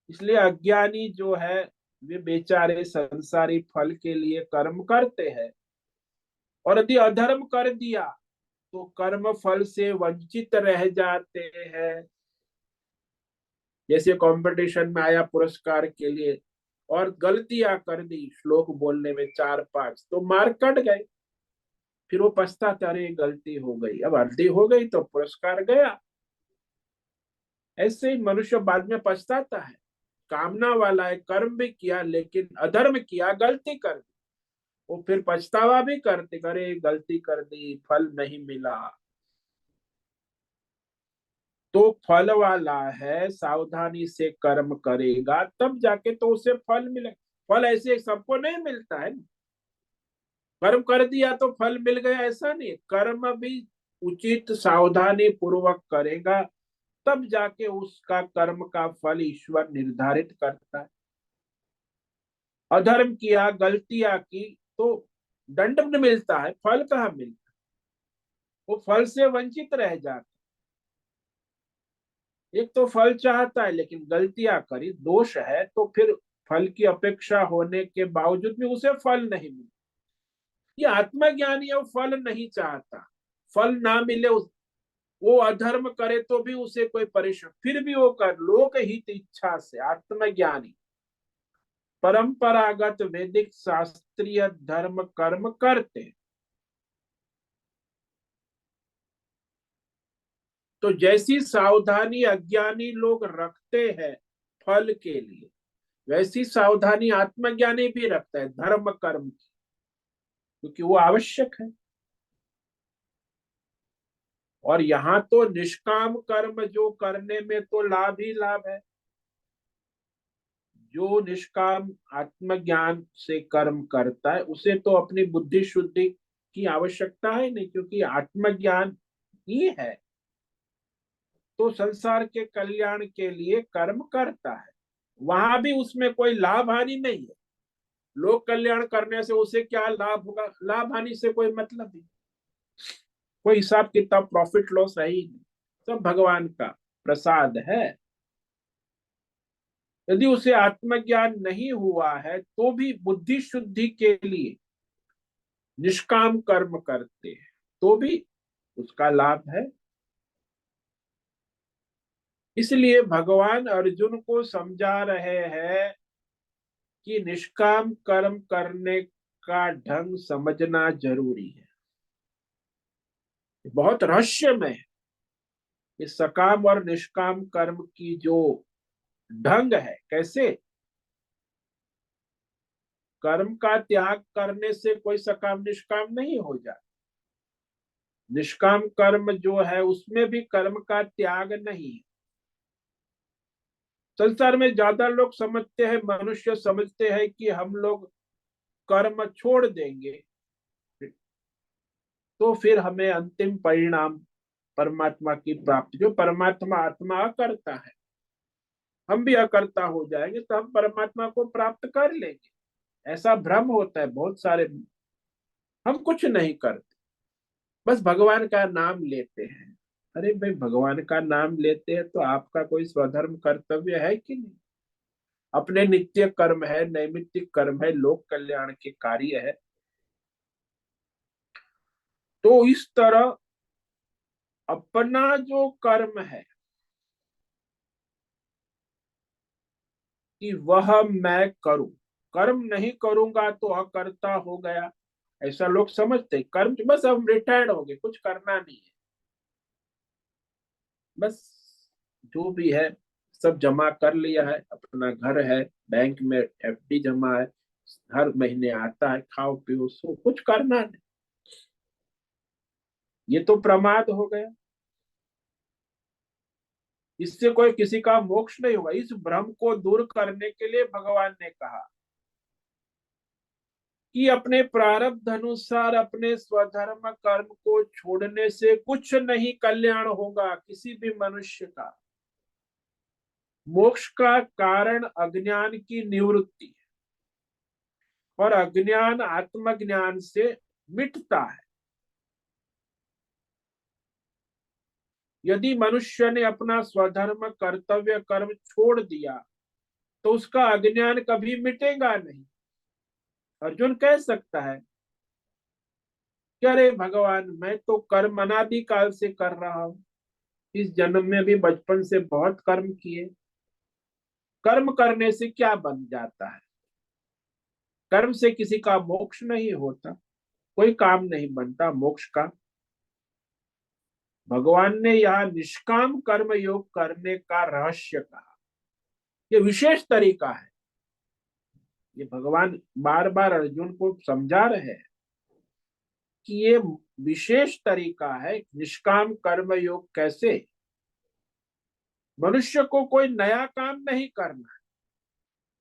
इसलिए अज्ञानी जो है वे बेचारे संसारी फल के लिए कर्म करते हैं, और यदि अधर्म कर दिया तो कर्म फल से वंचित रह जाते हैं। जैसे कंपटीशन में आया पुरस्कार के लिए, और गलतियां कर दी श्लोक बोलने में 4-5, तो मार्क कट गए। फिर वो पछताता, अरे गलती हो गई, अब गलती हो गई तो पुरस्कार गया। ऐसे ही मनुष्य बाद में पछताता है, कामना वाला है, कर्म भी किया लेकिन अधर्म किया, गलती कर दी, वो फिर पछतावा भी करते, अरे गलती कर दी, फल नहीं मिला। तो फल वाला है, सावधानी से कर्म करेगा तब जाके तो उसे फल मिले। फल ऐसे सबको नहीं मिलता है। कर्म कर दिया तो फल मिल गया, ऐसा नहीं। कर्म भी उचित सावधानी पूर्वक करेगा तब जाके उसका कर्म का फल ईश्वर निर्धारित करता है। अधर्म किया, गलतियां की, तो दंड मिलता है, फल कहाँ मिलता है? वो फल से वंचित रह जाता। एक तो फल चाहता है लेकिन गलतियां करी, दोष है, तो फिर फल की अपेक्षा होने के बावजूद भी उसे फल नहीं मिलता। ये आत्मज्ञानी है, वो फल नहीं चाहता, फल ना मिले वो अधर्म करे तो भी उसे कोई परेशान, फिर भी वो कर लोक हित इच्छा से। आत्मज्ञानी परंपरागत वैदिक शास्त्रीय धर्म कर्म करते। तो जैसी सावधानी अज्ञानी लोग रखते हैं फल के लिए, वैसी सावधानी आत्मज्ञानी भी रखता है धर्म कर्म की, क्योंकि वो आवश्यक है। और यहाँ तो निष्काम कर्म जो करने में तो लाभ ही लाभ है। जो निष्काम आत्मज्ञान से कर्म करता है उसे तो अपनी बुद्धि शुद्धि की आवश्यकता है नहीं, क्योंकि आत्मज्ञान ही है। तो संसार के कल्याण के लिए कर्म करता है, वहां भी उसमें कोई लाभ हानि नहीं है। लोक कल्याण करने से उसे क्या लाभ होगा, लाभ हानि से कोई मतलब नहीं, कोई हिसाब किताब प्रॉफिट लॉस है ही नहीं, सब भगवान का प्रसाद है। यदि उसे आत्मज्ञान नहीं हुआ है तो भी बुद्धि शुद्धि के लिए निष्काम कर्म करते हैं तो भी उसका लाभ है। इसलिए भगवान अर्जुन को समझा रहे हैं कि निष्काम कर्म करने का ढंग समझना जरूरी है। बहुत रहस्यमय है इस सकाम और निष्काम कर्म की जो ढंग है। कैसे कर्म का त्याग करने से कोई सकाम निष्काम नहीं हो जाता, निष्काम कर्म जो है उसमें भी कर्म का त्याग नहीं है। संसार में ज्यादा लोग समझते हैं, मनुष्य समझते हैं कि हम लोग कर्म छोड़ देंगे तो फिर हमें अंतिम परिणाम परमात्मा की प्राप्ति, जो परमात्मा आत्मा करता है, हम भी अकर्ता हो जाएंगे तो हम परमात्मा को प्राप्त कर लेंगे। ऐसा भ्रम होता है बहुत सारे। हम कुछ नहीं करते, बस भगवान का नाम लेते हैं। अरे भाई, भगवान का नाम लेते हैं तो आपका कोई स्वधर्म कर्तव्य है कि नहीं? अपने नित्य कर्म है, नैमित्तिक कर्म है, लोक कल्याण के कार्य है। तो इस तरह अपना जो कर्म है कि वह मैं करूं, कर्म नहीं करूंगा तो अकर्ता हो गया, ऐसा लोग समझते। कर्म बस हम रिटायर्ड हो गए, कुछ करना नहीं है, बस जो भी है सब जमा कर लिया है, अपना घर है, बैंक में एफडी जमा है, हर महीने आता है, खाओ पियो सो, कुछ करना नहीं। ये तो प्रमाद हो गया, इससे कोई किसी का मोक्ष नहीं होगा। इस भ्रम को दूर करने के लिए भगवान ने कहा कि अपने प्रारब्ध अनुसार अपने स्वधर्म कर्म को छोड़ने से कुछ नहीं कल्याण होगा किसी भी मनुष्य का। मोक्ष का कारण अज्ञान की निवृत्ति है, और अज्ञान आत्मज्ञान से मिटता है। यदि मनुष्य ने अपना स्वधर्म कर्तव्य कर्म छोड़ दिया तो उसका अज्ञान कभी मिटेगा नहीं। अर्जुन कह सकता है कि अरे भगवान, मैं तो कर्म अनादि काल से कर रहा हूं, इस जन्म में भी बचपन से बहुत कर्म किए, कर्म करने से क्या बन जाता है? कर्म से किसी का मोक्ष नहीं होता, कोई काम नहीं बनता मोक्ष का। भगवान ने यहाँ निष्काम कर्म योग करने का रहस्य कहा, ये विशेष तरीका है। ये भगवान बार बार अर्जुन को समझा रहे हैं कि ये विशेष तरीका है निष्काम कर्म योग। कैसे? मनुष्य को कोई नया काम नहीं करना,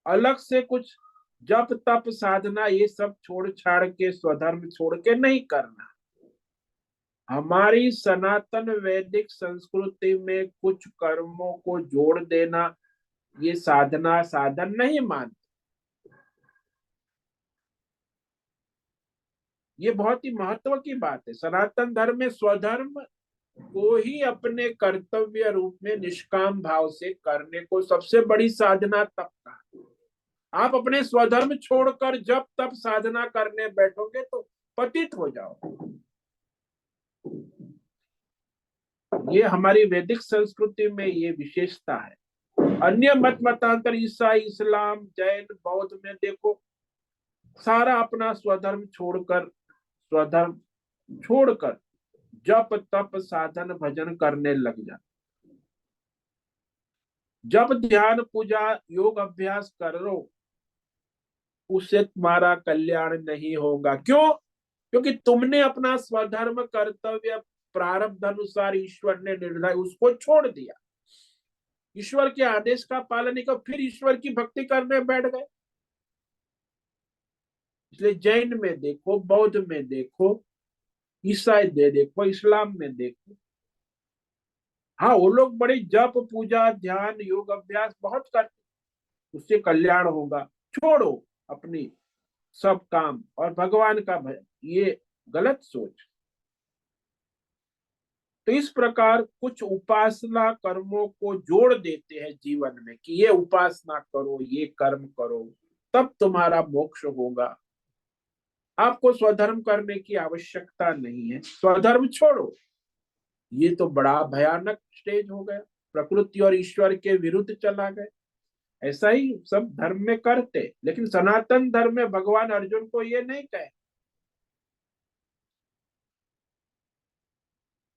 अलग से कुछ जप तप साधना ये सब छोड़ छाड़ के, स्वधर्म छोड़ के नहीं करना। हमारी सनातन वैदिक संस्कृति में कुछ कर्मों को जोड़ देना ये साधना साधन नहीं मानते। ये बहुत ही महत्व की बात है। सनातन धर्म में स्वधर्म को ही अपने कर्तव्य रूप में निष्काम भाव से करने को सबसे बड़ी साधना तप का। आप अपने स्वधर्म छोड़कर जब तब साधना करने बैठोगे तो पतित हो जाओ। ये हमारी वैदिक संस्कृति में ये विशेषता है। अन्य मत मतांतर ईसाई इस्लाम जैन बौद्ध में देखो, सारा अपना स्वधर्म छोड़कर जप तप साधन भजन करने लग जा। जब ध्यान पूजा योग अभ्यास करो उससे तुम्हारा कल्याण नहीं होगा। क्यों? क्योंकि तुमने अपना स्वधर्म कर्तव्य प्रारब्ध अनुसार ईश्वर ने निर्णय उसको छोड़ दिया, ईश्वर के आदेश का पालन नहीं कर, फिर ईश्वर की भक्ति करने बैठ गए। इसलिए जैन में देखो, बौद्ध में देखो, ईसाई दे देखो, इस्लाम में देखो, हाँ वो लोग बड़े जप पूजा ध्यान योग अभ्यास बहुत करते, उससे कल्याण होगा, छोड़ो अपनी सब काम और भगवान का भय, ये गलत सोच। तो इस प्रकार कुछ उपासना कर्मों को जोड़ देते हैं जीवन में कि ये उपासना करो, ये कर्म करो, तब तुम्हारा मोक्ष होगा। आपको स्वधर्म करने की आवश्यकता नहीं है, स्वधर्म छोड़ो। ये तो बड़ा भयानक स्टेज हो गया, प्रकृति और ईश्वर के विरुद्ध चला गया। ऐसा ही सब धर्म में करते, लेकिन सनातन धर्म में भगवान अर्जुन को ये नहीं कहे।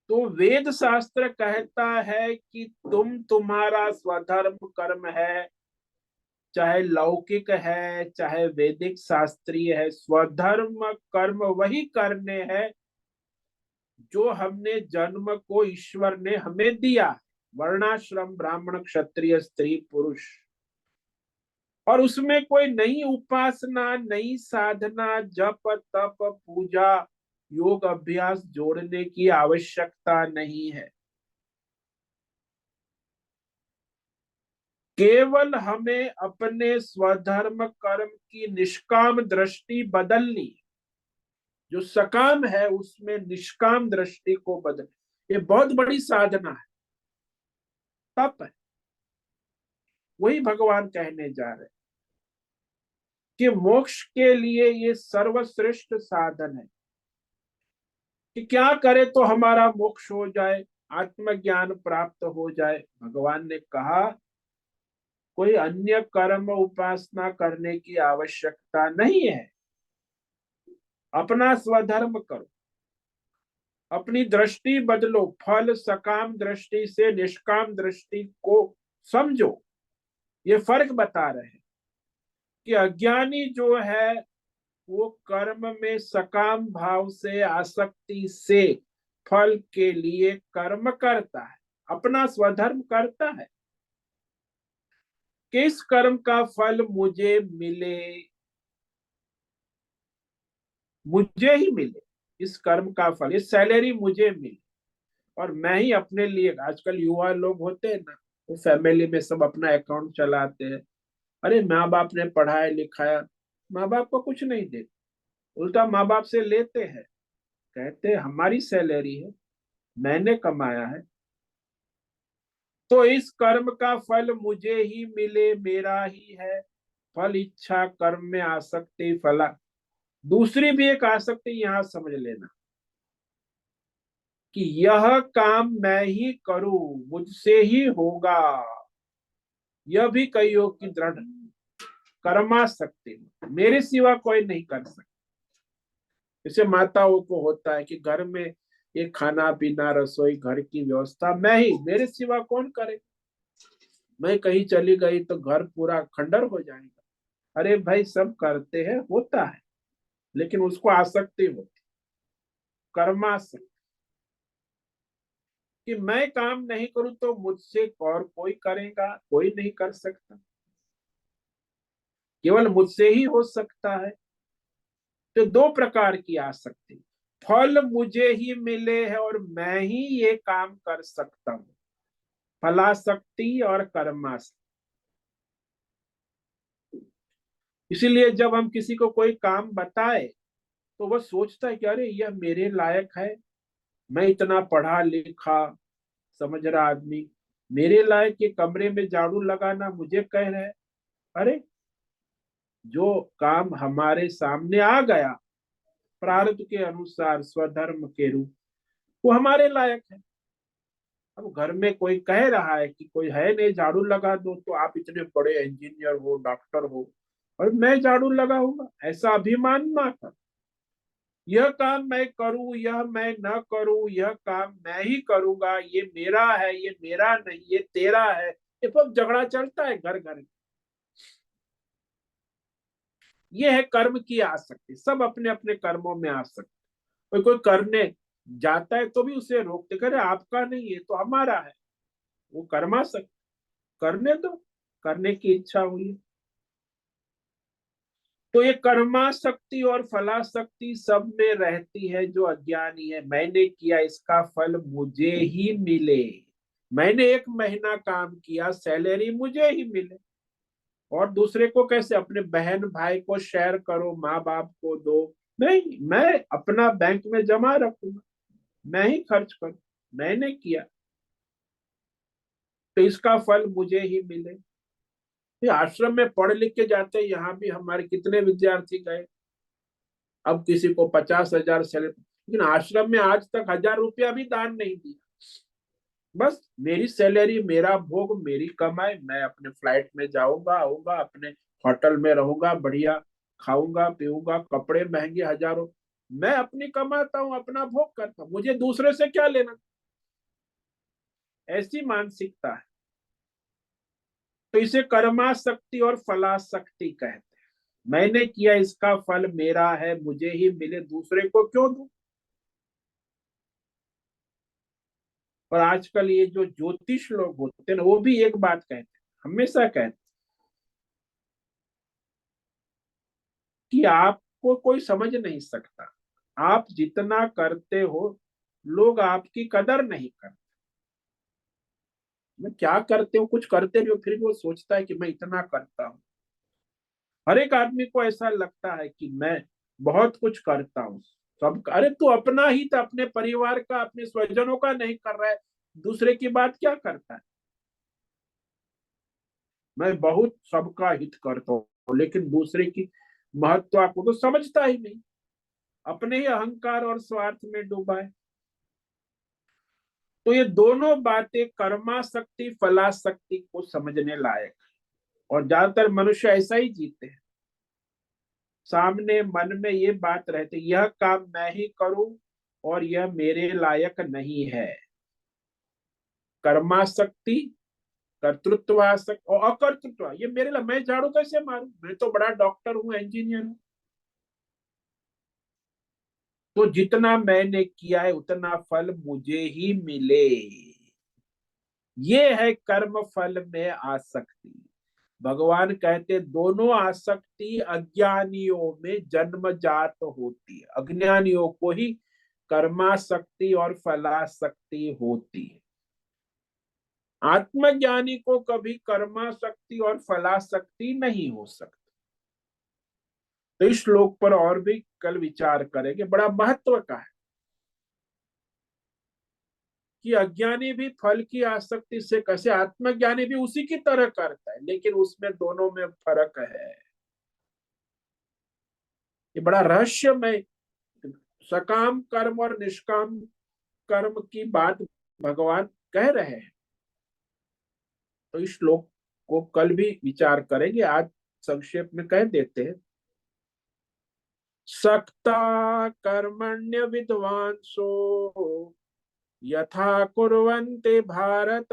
तो वेद शास्त्र कहता है कि तुम्हारा स्वधर्म कर्म है, चाहे लौकिक है चाहे वैदिक शास्त्रीय है, स्वधर्म कर्म वही करने हैं जो हमने जन्म को ईश्वर ने हमें दिया, वर्णाश्रम ब्राह्मण क्षत्रिय स्त्री पुरुष। और उसमें कोई नई उपासना नई साधना जप तप पूजा योग अभ्यास जोड़ने की आवश्यकता नहीं है। केवल हमें अपने स्वधर्म कर्म की निष्काम दृष्टि बदलनी, जो सकाम है उसमें निष्काम दृष्टि को बदल, ये बहुत बड़ी साधना है, तप है। वही भगवान कहने जा रहे हैं कि मोक्ष के लिए ये सर्वश्रेष्ठ साधन है कि क्या करे तो हमारा मोक्ष हो जाए, आत्मज्ञान प्राप्त हो जाए। भगवान ने कहा कोई अन्य कर्म उपासना करने की आवश्यकता नहीं है, अपना स्वधर्म करो, अपनी दृष्टि बदलो, फल सकाम दृष्टि से निष्काम दृष्टि को समझो। ये फर्क बता रहे हैं कि अज्ञानी जो है वो कर्म में सकाम भाव से आसक्ति से फल के लिए कर्म करता है, अपना स्वधर्म करता है। किस कर्म का फल मुझे मिले, मुझे ही मिले, इस कर्म का फल, इस सैलरी मुझे मिले और मैं ही अपने लिए। आजकल युवा लोग होते हैं ना, वो फैमिली में सब अपना अकाउंट चलाते हैं। अरे माँ बाप ने पढ़ाया लिखाया, माँ बाप को कुछ नहीं देते, उल्टा माँ बाप से लेते हैं, कहते हैं हमारी सैलरी है, मैंने कमाया है, तो इस कर्म का फल मुझे ही मिले, मेरा ही है। फल इच्छा कर्म में आसक्ति फला, दूसरी भी एक आसक्ति यहां समझ लेना कि यह काम मैं ही करूं, मुझसे ही होगा, यह भी कईयों की दृढ़ कर्मासक्ति, मेरे सिवा कोई नहीं कर सकता। जैसे माताओं को होता है कि घर में ये खाना पीना रसोई घर की व्यवस्था मैं ही, मेरे सिवा कौन करे, मैं कहीं चली गई तो घर पूरा खंडर हो जाएगा। अरे भाई सब करते हैं, होता है, लेकिन उसको आसक्ति होती, कर्मासक्ति, कि मैं काम नहीं करूं तो मुझसे और कोई करेगा, कोई नहीं कर सकता, केवल मुझसे ही हो सकता है। तो दो प्रकार की आसक्ति, फल मुझे ही मिले है और मैं ही ये काम कर सकता हूं, फलासक्ति और कर्मासक्ति। इसीलिए जब हम किसी को कोई काम बताए तो वह सोचता है कि अरे यह मेरे लायक है, मैं इतना पढ़ा लिखा समझ रहा आदमी, मेरे लायक ये कमरे में झाड़ू लगाना मुझे कह रहे हैं। अरे जो काम हमारे सामने आ गया प्रारब्ध के अनुसार स्वधर्म के रूप, वो हमारे लायक है। अब घर में कोई कह रहा है कि कोई है नहीं झाड़ू लगा दो, तो आप इतने बड़े इंजीनियर हो डॉक्टर हो और मैं झाड़ू लगाऊंगा, ऐसा अभिमान ना कर। यह काम मैं करूं यह मैं न करूं, यह काम मैं ही करूंगा, ये मेरा है ये मेरा नहीं ये तेरा है, ये सब झगड़ा चलता है घर घर। ये है कर्म की आसक्ति, सब अपने अपने कर्मों में आसक्ति। कोई कोई करने जाता है तो भी उसे रोकते, करे आपका नहीं है तो हमारा है, वो कर्मा शक्ति, करने दो, करने की इच्छा हुई। तो ये कर्मा शक्ति और फला शक्ति सब में रहती है जो अज्ञानी है। मैंने किया इसका फल मुझे ही मिले, मैंने 1 महीना काम किया सैलरी मुझे ही मिले। और दूसरे को कैसे, अपने बहन भाई को शेयर करो, माँ बाप को दो, नहीं, मैं अपना बैंक में जमा रखूंगा, मैं ही खर्च करूं, मैंने किया तो इसका फल मुझे ही मिले। ये आश्रम में पढ़ लिख के जाते हैं, यहाँ भी हमारे कितने विद्यार्थी गए, अब किसी को 50,000 सैलरी, लेकिन आश्रम में आज तक 1,000 रुपया भी दान नहीं दिया। बस मेरी सैलरी, मेरा भोग, मेरी कमाई, मैं अपने फ्लाइट में जाऊंगा आऊंगा, अपने होटल में रहूंगा, बढ़िया खाऊंगा पीऊंगा, कपड़े महंगे हजारों, मैं अपनी कमाता हूँ, अपना भोग करता हूँ, मुझे दूसरे से क्या लेना। ऐसी मानसिकता है। तो इसे कर्माशक्ति और फलाशक्ति कहते हैं। मैंने किया इसका फल मेरा है, मुझे ही मिले, दूसरे को क्यों दूं। और आजकल ये जो ज्योतिष लोग होते हैं ना, वो भी एक बात कहते हैं, हमेशा कहते हैं कि आपको कोई समझ नहीं सकता, आप जितना करते हो लोग आपकी कदर नहीं करते। मैं क्या करते हो, कुछ करते नहीं हो, फिर भी वो सोचता है कि मैं इतना करता हूँ। हर एक आदमी को ऐसा लगता है कि मैं बहुत कुछ करता हूँ सब। अरे तू अपना ही तो, अपने परिवार का, अपने स्वजनों का नहीं कर रहा है, दूसरे की बात क्या करता है। मैं बहुत सबका हित करता हूँ, लेकिन दूसरे की महत्व को तो समझता ही नहीं, अपने ही अहंकार और स्वार्थ में डूबा है। तो ये दोनों बातें कर्माशक्ति फलाशक्ति को समझने लायक, और ज्यादातर मनुष्य ऐसा ही जीते हैं। सामने मन में ये बात रहती, यह काम मैं ही करूं और यह मेरे लायक नहीं है। कर्माशक्ति, कर्तृत्वाशक्ति और अकर्तृत्व, ये मेरे लिए, मैं झाड़ू कैसे मारूं, मैं तो बड़ा डॉक्टर हूं, इंजीनियर हूं। तो जितना मैंने किया है उतना फल मुझे ही मिले, ये है कर्म फल में आसक्ति। भगवान कहते दोनों आसक्ति अज्ञानियों में जन्मजात होती है, अज्ञानियों को ही कर्माशक्ति और फलाशक्ति होती है। आत्मज्ञानी को कभी कर्माशक्ति और फलाशक्ति नहीं हो सकती। तो इस श्लोक पर और भी कल विचार करेंगे, बड़ा महत्व का है कि अज्ञानी भी फल की आसक्ति से कैसे, आत्मज्ञानी भी उसी की तरह करता है, लेकिन उसमें दोनों में फर्क है। ये बड़ा रहस्यमय, सकाम कर्म और निष्काम कर्म की बात भगवान कह रहे हैं। तो इस श्लोक को कल भी विचार करेंगे, आज संक्षेप में कह देते हैं। सक्ता कर्मण्य विद्वांसो यथा कुर्वन्ते भारत,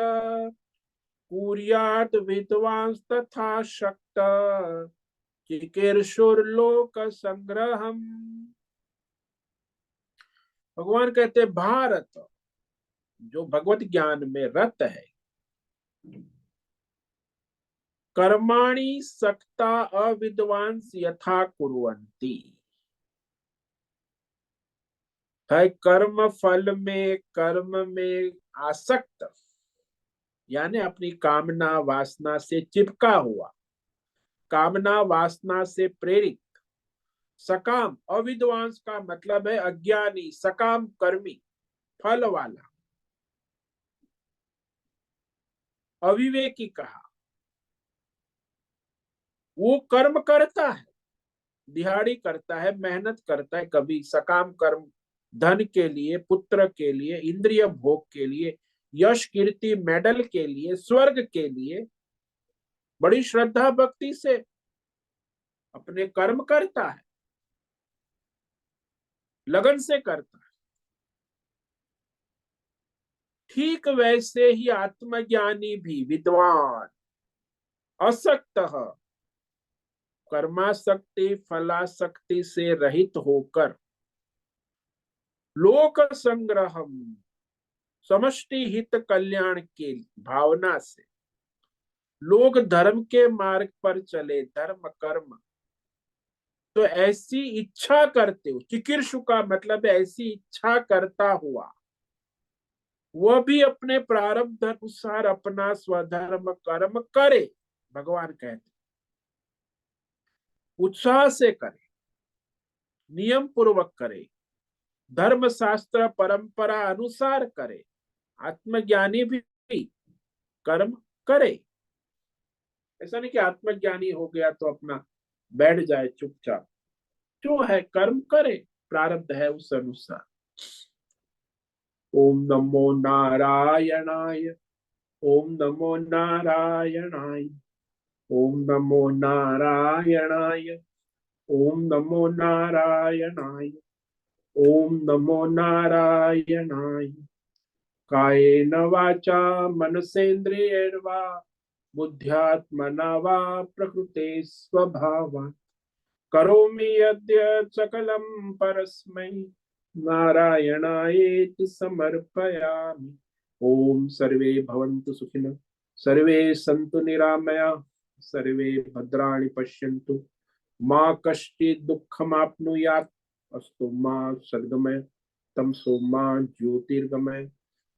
कुर्यात् विद्वांस तथा शक्त चिकीर्षुर्लोक संग्रहम। भगवान कहते भारत, जो भगवत ज्ञान में रत है, कर्माणि सक्ता अविद्वांस यथा कुर्वन्ति, है कर्म फल में, कर्म में आसक्त, यानी अपनी कामना वासना से चिपका हुआ, कामना वासना से प्रेरित। सकाम, अविद्वांस का मतलब है अज्ञानी, सकाम कर्मी, फल वाला। अविवेकी कहा, वो कर्म करता है, दिहाड़ी करता है, मेहनत करता है, कभी सकाम कर्म धन के लिए, पुत्र के लिए, इंद्रिय भोग के लिए, यश कीर्ति मेडल के लिए, स्वर्ग के लिए, बड़ी श्रद्धा भक्ति से अपने कर्म करता है, लगन से करता है। ठीक वैसे ही आत्मज्ञानी भी, विद्वान असक्त, कर्माशक्ति फलाशक्ति से रहित होकर लोक संग्रहम, समष्टि हित कल्याण के भावना से लोग धर्म के मार्ग पर चले, धर्म कर्म, तो ऐसी इच्छा करते हो, चिकीर्षु का मतलब है ऐसी इच्छा करता हुआ, वह भी अपने प्रारब्ध अनुसार अपना स्वधर्म कर्म करे। भगवान कहते उत्साह से करे, नियम पूर्वक करे, धर्म शास्त्र परंपरा अनुसार करे, आत्मज्ञानी भी कर्म करे। ऐसा नहीं कि आत्मज्ञानी हो गया तो अपना बैठ जाए चुपचाप, जो है कर्म करे, प्रारब्ध है उस अनुसार। ओम नमो नारायणाय, ओम नमो नारायणाय, ओम नमो नारायणाय, ओम नमो नारायणाय, ओम नमो नारायणाय। कायेन वाचा मनसेन्द्रियेण वा बुद्ध्यात्मना वा प्रकृते स्वभावात् करोमि यद्य सकलं परस्मै नारायणायेति समर्पयामि। ओम सर्वे भवन्तु सुखिनः, सर्वे सन्तु निरामया, सर्वे भद्राणि पश्यन्तु, माँ कश्चित् दुःखमाप्नुयात्, अस्तु माँ सद्गमय, तमसो माँ ज्योतिर्गमय,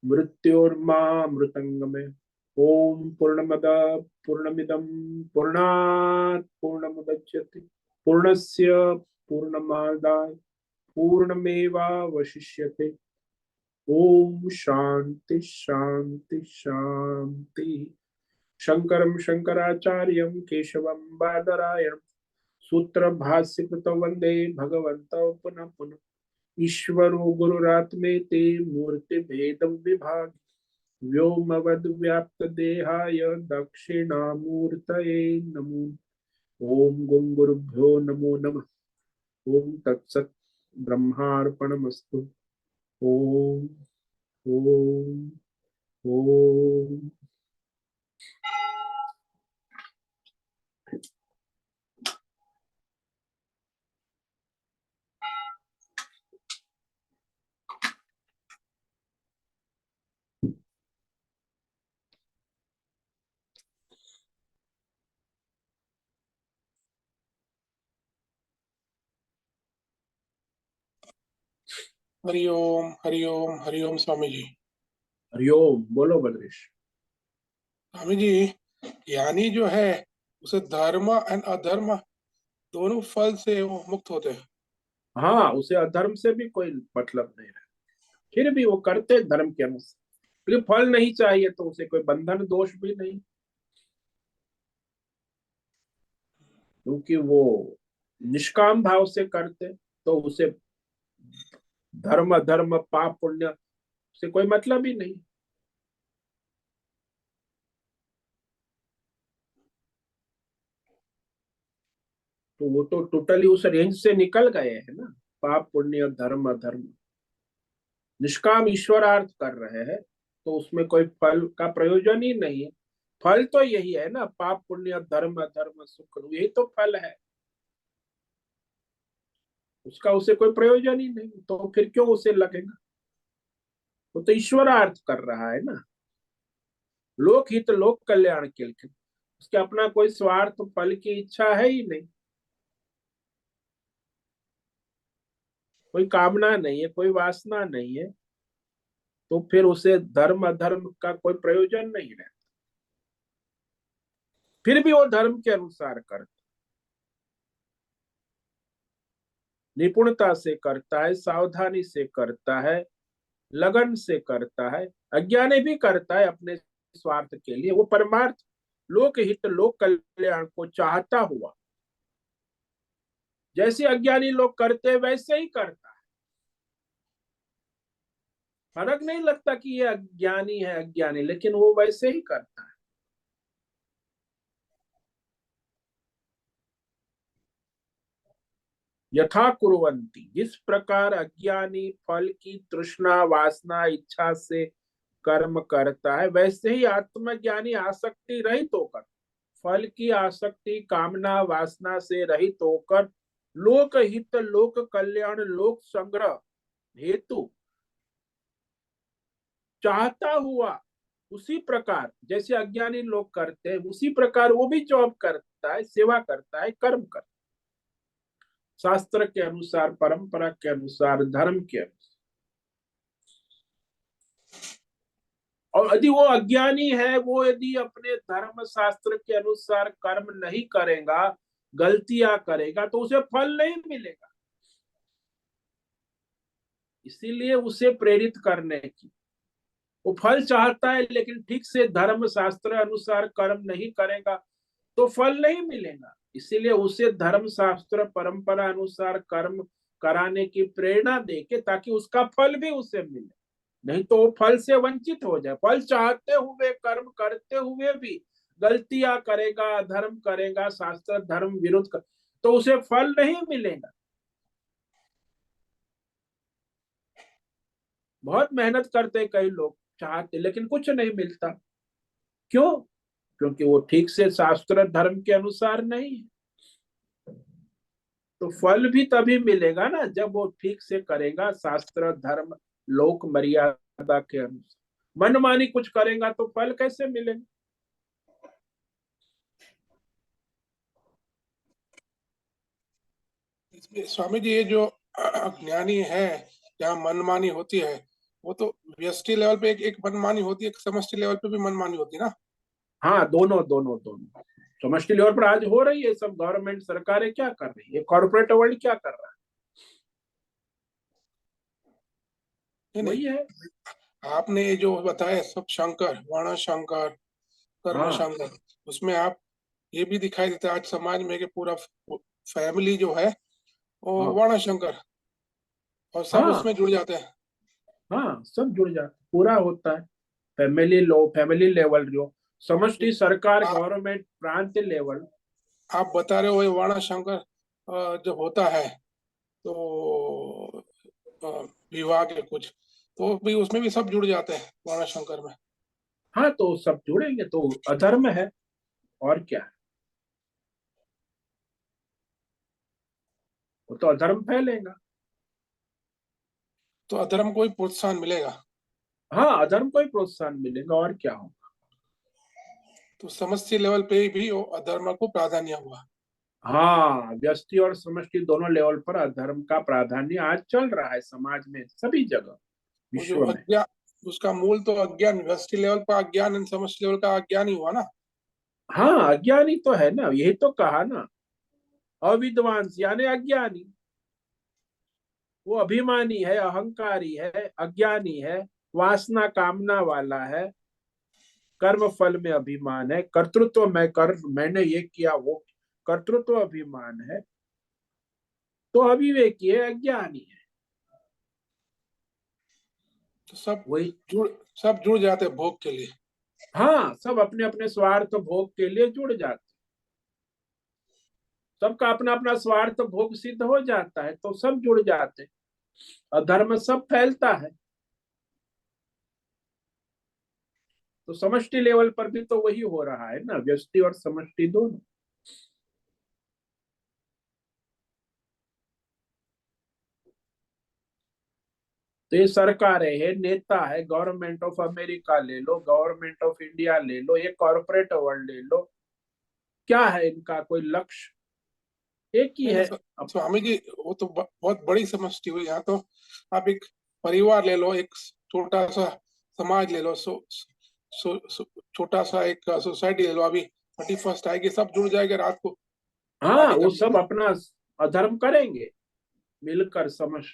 मृत्योर्मा मृतंगमय। ओम पूर्णमद पूर्णमिदं पूर्णात् पूर्णमुदच्यते पूर्णस्य पूर्णमादाय पूर्णमेवावशिष्यते। ओम शांति शांति शांति। शंकरं शंकराचार्यं केशवं बादरायणं सूत्र भाष्य कृतौ वंदे भगवन्तौ पुनः पुनः। ईश्वरो गुरुरात्मेति मूर्ति भेद विभाग व्योमवद् व्याप्त देहाय दक्षिणामूर्तये नमो। ओम गुं गुरुभ्यो नमो नमः। ओम तत्सत् ब्रह्मार्पणमस्तु। ओम ओम ओम। हरिओम हरिओम हरिओम स्वामी जी। हरिओम। बोलो बद्रेश। स्वामी जी, ज्ञानी जो है उसे धर्म एंड अधर्म दोनों फल से वो मुक्त होते हैं। हाँ, उसे अधर्म से भी कोई मतलब नहीं है, फिर भी वो करते धर्म के अनुसार, क्योंकि फल नहीं चाहिए तो उसे कोई बंधन दोष भी नहीं, क्योंकि वो निष्काम भाव से करते, तो उसे धर्म अधर्म पाप पुण्य से कोई मतलब ही नहीं। तो वो तो टोटली उस रेंज से निकल गए हैं ना, पाप पुण्य धर्म अधर्म, निष्काम ईश्वरार्थ कर रहे हैं, तो उसमें कोई फल का प्रयोजन ही नहीं है। फल तो यही है ना, पाप पुण्य धर्म अधर्म सुख, यही तो फल है, उसका उसे कोई प्रयोजन ही नहीं, तो फिर क्यों उसे लगेगा। वो तो ईश्वरार्थ कर रहा है ना, लोक हित लोक कल्याण के लिए, उसके अपना कोई स्वार्थ फल की इच्छा है ही नहीं, कोई कामना नहीं है, कोई वासना नहीं है, तो फिर उसे धर्म अधर्म का कोई प्रयोजन नहीं रहता। फिर भी वो धर्म के अनुसार करता, निपुणता से करता है, सावधानी से करता है, लगन से करता है। अज्ञानी भी करता है अपने स्वार्थ के लिए, वो परमार्थ लोक हित लोक कल्याण को चाहता हुआ, जैसे अज्ञानी लोग करते वैसे ही करता है। फर्क नहीं लगता कि ये अज्ञानी है अज्ञानी, लेकिन वो वैसे ही करता है। यथा कुर्वन्ति, जिस प्रकार अज्ञानी फल की तृष्णा वासना इच्छा से कर्म करता है, वैसे ही आत्मज्ञानी आसक्ति रहित होकर, फल की आसक्ति कामना वासना से रहित होकर लोक हित लोक कल्याण लोक संग्रह हेतु चाहता हुआ उसी प्रकार जैसे अज्ञानी लोग करते हैं, उसी प्रकार वो भी जॉब करता है, सेवा करता है, कर्म करता है, शास्त्र के अनुसार, परंपरा के अनुसार, धर्म के अनुसार। और यदि वो अज्ञानी है, वो यदि अपने धर्म शास्त्र के अनुसार कर्म नहीं करेगा, गलतियां करेगा, तो उसे फल नहीं मिलेगा। इसीलिए उसे प्रेरित करने की, वो फल चाहता है लेकिन ठीक से धर्म शास्त्र अनुसार कर्म नहीं करेगा तो फल नहीं मिलेगा। इसीलिए उसे धर्म शास्त्र परंपरा अनुसार कर्म कराने की प्रेरणा देके, ताकि उसका फल भी उसे मिले। नहीं तो वो फल से वंचित हो जाए। फल चाहते हुए, कर्म करते हुए भी गलतियां करेगा, धर्म करेगा, शास्त्र धर्म विरुद्ध तो उसे फल नहीं मिलेगा। बहुत मेहनत करते कई लोग, चाहते, लेकिन कुछ नहीं मिलता। क्यों? क्योंकि वो ठीक से शास्त्र धर्म के अनुसार नहीं है। तो फल भी तभी मिलेगा ना जब वो ठीक से करेगा, शास्त्र धर्म लोक मर्यादा के अनुसार। मनमानी कुछ करेगा तो फल कैसे मिलेगा? इसमें स्वामी जी, ये जो ज्ञानी है, जहाँ मनमानी होती है, वो तो व्यष्टि लेवल पे एक एक मनमानी होती है, एक समष्टि लेवल पे भी मनमानी होती है ना। हाँ, दोनों दोनों दोनों समष्टि लेवल पर आज हो रही है। सब गवर्नमेंट सरकारें क्या कर रही है, कॉर्पोरेट वर्ल्ड क्या कर रहा है, नहीं नहीं, वही है। आपने ये जो बताया सब, शंकर, वर्ण शंकर, कर्म हाँ शंकर, उसमें आप ये भी दिखाई देता है आज समाज में कि पूरा फैमिली जो है वो हाँ वर्ण शंकर, और सब हाँ उसमें जुड़ जाते हैं। हाँ, सब जुड़ जाता, पूरा होता है। फैमिली लेवल जो समष्टि सरकार, आ, गवर्नमेंट, प्रांत लेवल। आप बता रहे हो ये वर्ण शंकर जब होता है तो अ, विवाह के कुछ, तो भी उसमें भी सब जुड़ जाते हैं वर्ण शंकर में। हाँ, तो सब जुड़ेंगे तो अधर्म है, और क्या है? वो तो अधर्म फैलेगा। तो अधर्म को ही प्रोत्साहन मिलेगा। हाँ, अधर्म को ही प्रोत्साहन मिलेगा, और क्या होगा। तो समष्टि लेवल पे भी वो अधर्म को प्राधान्य हुआ। हाँ, व्यष्टि और समष्टि दोनों लेवल पर अधर्म का प्राधान्य आज चल रहा है समाज में, सभी जगह, वो जो विश्व में। अज्ञान, उसका मूल तो अज्ञान, व्यष्टि लेवल पर अज्ञान और समष्टि लेवल का अज्ञान ही हुआ ना। हाँ, अज्ञानी तो है ना, यही तो कहा ना। अविद्वांस यानी अज्ञानी, वो अभिमानी है, अहंकारी है, अज्ञानी है, वासना कामना वाला है, कर्म फल में अभिमान है, कर्तृत्व मैंने ये किया, वो कर्तृत्व अभिमान है, तो अविवेकी है, अज्ञानी है। तो सब वही। जुड़ सब जुड़ जाते हैं भोग के लिए। हाँ, सब अपने अपने स्वार्थ भोग के लिए जुड़ जाते, सबका अपना अपना स्वार्थ भोग सिद्ध हो जाता है तो सब जुड़ जाते, अधर्म सब फैलता है। तो समष्टि लेवल पर भी तो वही हो रहा है ना, व्यष्टि और समष्टि दोनों। तो ये सरकारें है, नेता है, गवर्नमेंट ऑफ अमेरिका ले लो, गवर्नमेंट ऑफ इंडिया ले लो, ये कॉर्पोरेट वर्ल्ड ले लो, क्या है इनका कोई लक्ष्य? एक ही नहीं है। नहीं अब स्वामी जी, वो तो बहुत बड़ी समष्टि हुई। यहाँ तो आप एक परिवार ले लो, एक छोटा सा समाज ले लो, छोटा सा एक सोसाइटी ले लो। अभी 31 आएगी, सब जुड़ जाएगा रात को हाँ, पार्टी वो करने के सब लिए। अपना अधर्म करेंगे मिलकर, समझ।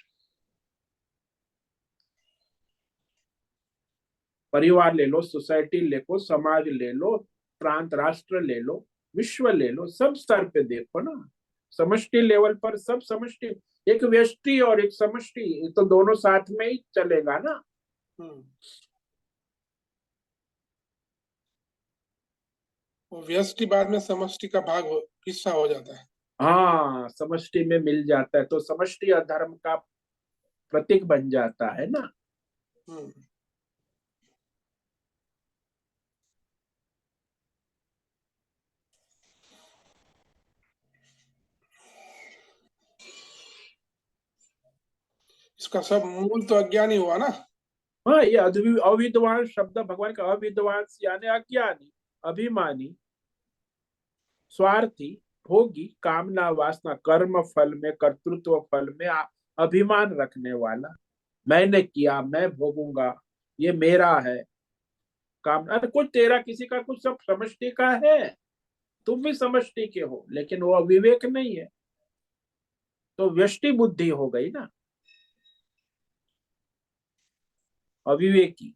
परिवार ले लो, सोसाइटी ले लो, समाज ले लो, प्रांत राष्ट्र ले लो, विश्व ले लो, सब स्तर पे देखो ना। समष्टि लेवल पर सब समष्टि, एक व्यष्टि और एक समष्टि, ये तो दोनों साथ में ही चलेगा ना। हम्म। वो व्यष्टि बाद में समष्टि का भाग हो, हिस्सा हो जाता है। हाँ, समष्टि में मिल जाता है तो समष्टि अधर्म का प्रतीक बन जाता है ना। हम्म। इसका सब मूल तो अज्ञान ही हुआ ना। हाँ, ये अविद्वान शब्द भगवान का, अविद्वान यानी अज्ञानी, अभिमानी, स्वार्थी, भोगी, कामना वासना, कर्म फल में, कर्तृत्व फल में अभिमान रखने वाला, मैंने किया, मैं भोगूंगा, ये मेरा है। काम, अरे कुछ तेरा किसी का कुछ, सब समष्टि का है, तुम भी समष्टि के हो, लेकिन वो अविवेक नहीं है, तो व्यष्टि बुद्धि हो गई ना, अविवेकी,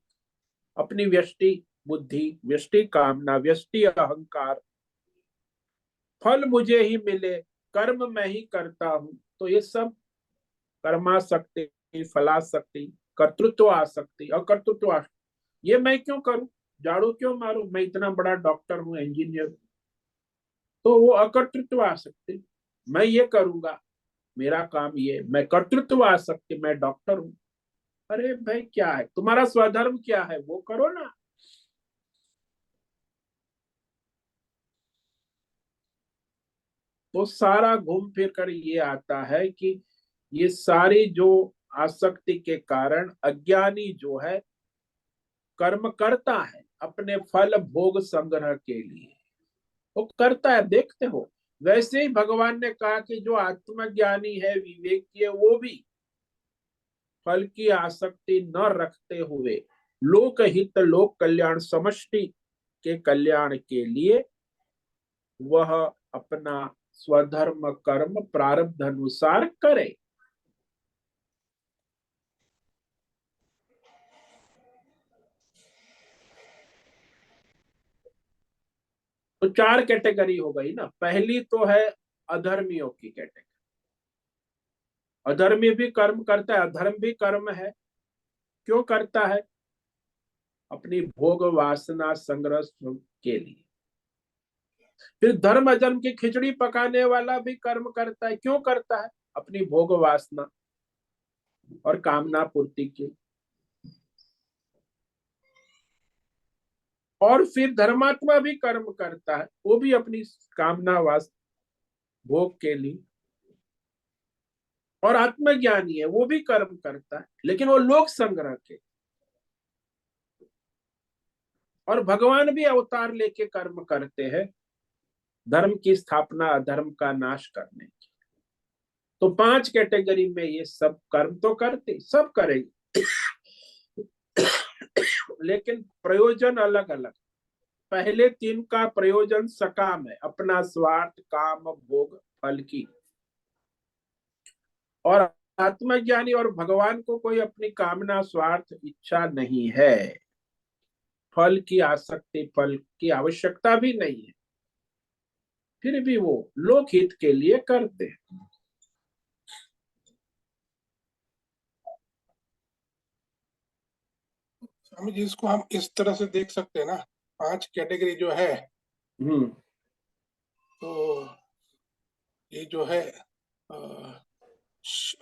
अपनी व्यष्टि बुद्धि, व्यष्टि कामना, व्यष्टि अहंकार, फल मुझे ही मिले, कर्म मैं ही करता हूं, तो ये सब कर्मासक्ति, फलासक्ति, कर्तृत्व आसक्ति, अकर्तृत्व आसक्ति, ये मैं क्यों करूं, झाड़ू क्यों मारूं, मैं इतना बड़ा डॉक्टर हूं, इंजीनियर, तो वो अकर्तृत्व आसक्ति, मैं ये करूंगा, मेरा काम ये, मैं कर्तृत्व आसक्ति, मैं डॉक्टर हूं। अरे भाई क्या है तुम्हारा स्वधर्म, क्या है वो करो ना। तो सारा घूम फिर कर ये आता है कि ये सारी जो आसक्ति के कारण अज्ञानी जो है कर्म करता है अपने फल भोग संग्रह के लिए, वो करता है, देखते हो। वैसे ही भगवान ने कहा कि जो आत्मज्ञानी है, विवेकी है, वो भी फल की आसक्ति न रखते हुए लोक हित, लोक कल्याण, समष्टि के कल्याण के लिए वह अपना स्वधर्म कर्म प्रारब्ध अनुसार करे। तो चार कैटेगरी हो गई ना। पहली तो है अधर्मियों की कैटेगरी। अधर्मी भी कर्म करता है, अधर्म भी कर्म है। क्यों करता है? अपनी भोग वासना संग्रह के लिए। फिर धर्म अधर्म की खिचड़ी पकाने वाला भी कर्म करता है। क्यों करता है? अपनी भोग वासना और कामना पूर्ति के। और फिर धर्मात्मा भी कर्म करता है, वो भी अपनी कामना वासना भोग के लिए। और आत्मज्ञानी है, वो भी कर्म करता है, लेकिन वो लोक संग्रह के। और भगवान भी अवतार लेके कर्म करते हैं, धर्म की स्थापना, अधर्म का नाश करने की। तो पांच कैटेगरी में ये सब कर्म तो करते, सब करेंगे, लेकिन प्रयोजन अलग अलग। पहले तीन का प्रयोजन सकाम है, अपना स्वार्थ, काम, भोग, फल की। और आत्मज्ञानी और भगवान को कोई अपनी कामना, स्वार्थ, इच्छा नहीं है, फल की आसक्ति, फल की आवश्यकता भी नहीं है, फिर भी वो लोकहित के लिए करते हैं। स्वामी जी, इसको हम इस तरह से देख सकते हैं ना, पांच कैटेगरी जो है, हम्म। तो ये जो है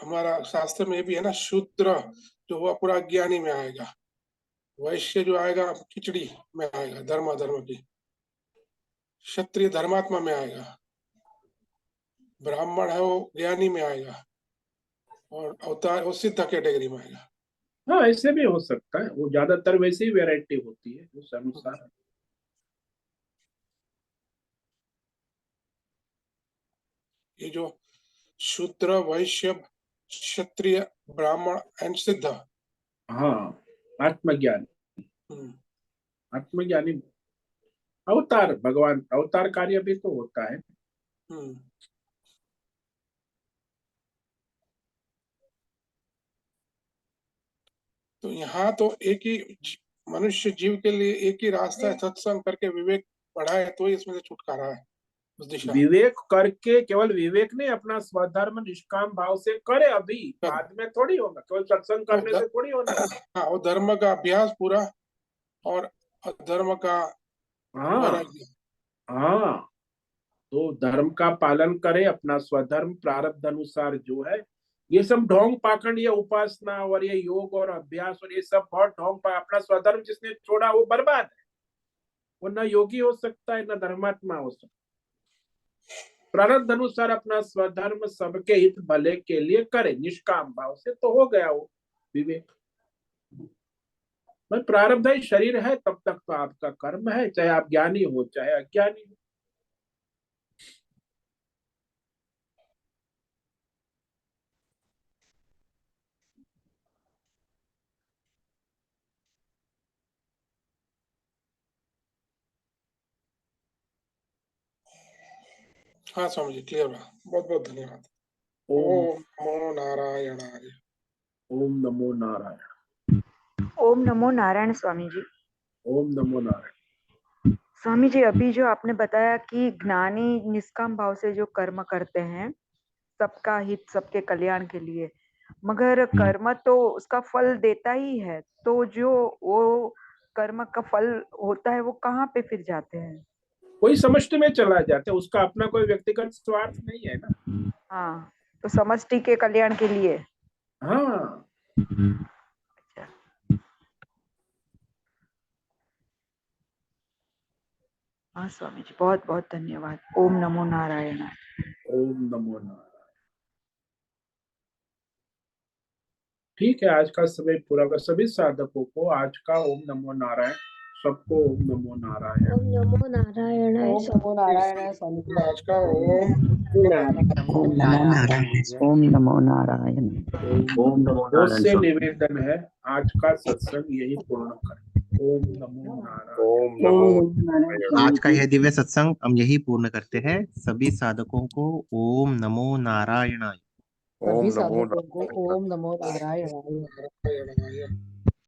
हमारा शास्त्र में भी है ना, शूद्र जो हुआ पूरा ज्ञानी में आएगा, वैश्य जो आएगा खिचड़ी में आएगा धर्म अधर्म की, क्षत्रिय धर्मात्मा में आएगा, ब्राह्मण है वो ज्ञानी में आएगा, और अवतार वो सिद्ध कैटेगरी में आएगा। हाँ, ऐसे भी हो सकता है, वो ज्यादातर वैसे ही वेराइटी होती है उस अनुसार। ये जो शूद्र, वैश्य, क्षत्रिय, ब्राह्मण एंड सिद्ध। हाँ, आत्मज्ञान, हम्म, आत्मज्ञानी, अवतार, भगवान अवतार कार्य भी तो होता है। हम्म। तो यहाँ तो एक ही मनुष्य जीव के लिए एक ही रास्ता है, सत्संग करके विवेक बढ़ाए तो ही इसमें से छुटकारा है, उस दिशा। विवेक करके, केवल विवेक नहीं, अपना स्वधर्म निष्काम भाव से करे, अभी कर बाद में थोड़ी होगा, केवल सत्संग वो करने से थोड़ी होना है। हाँ, वो धर्म का अभ्यास पूरा, और अधर्म का हाँ। वैराग्य। हाँ, तो धर्म का पालन करे, अपना स्वधर्म प्रारब्ध अनुसार जो है। ये सब ढोंग पाखंड, ये उपासना और ये योग और अभ्यास और ये सब बहुत ढोंग अपना स्वधर्म जिसने छोड़ा वो बर्बाद है। वो न योगी हो सकता है, न धर्मात्मा हो सकता। प्रारब्ध अनुसार अपना स्वधर्म सबके हित भले के लिए करे, निष्काम भाव से, तो हो गया वो विवेक। भाई प्रारब्ध है, शरीर है, तब तक तो आपका कर्म है, चाहे आप ज्ञानी हो चाहे अज्ञानी हो। हाँ स्वामी जी, क्लियर हुआ। बहुत बहुत धन्यवाद। ओम ओम नमो नारायणाय। ओम नमो नारायण। ओम नमो नारायण स्वामी जी। ओम नमो नारायण। स्वामी जी, अभी जो आपने बताया कि ज्ञानी निष्काम भाव से जो कर्म करते हैं सबका हित, सबके कल्याण के लिए, मगर कर्म तो उसका फल देता ही है, तो जो वो कर्म का फल होता है वो कहाँ पे फिर जाते हैं? कोई समष्टि में चला जाता है, उसका अपना कोई व्यक्तिगत स्वार्थ नहीं है ना। हाँ, तो समष्टि के कल्याण के लिए। हाँ, अच्छा। हाँ स्वामी जी, बहुत बहुत धन्यवाद। ओम नमो नारायण। ओम नमो नारायण। ठीक है, आज का समय पूरा कर सभी साधकों को आज का ओम नमो नारायण, सबको ओम नमो नारायण। ओम नमो नारायण। ओम नमो नारायण स्वामी जी। आज का ओम ओम नमो नारायण। ओम नमो नारायण। ओम नमो से निवेदन है, आज का सत्संग यही पूर्ण करें। ओम नमो नारायण। आज का यह दिव्य सत्संग हम यही पूर्ण करते हैं। सभी साधकों को ओम नमो नारायणाय। सभी साधकों को ओम नमो नारायण। नारायणाय।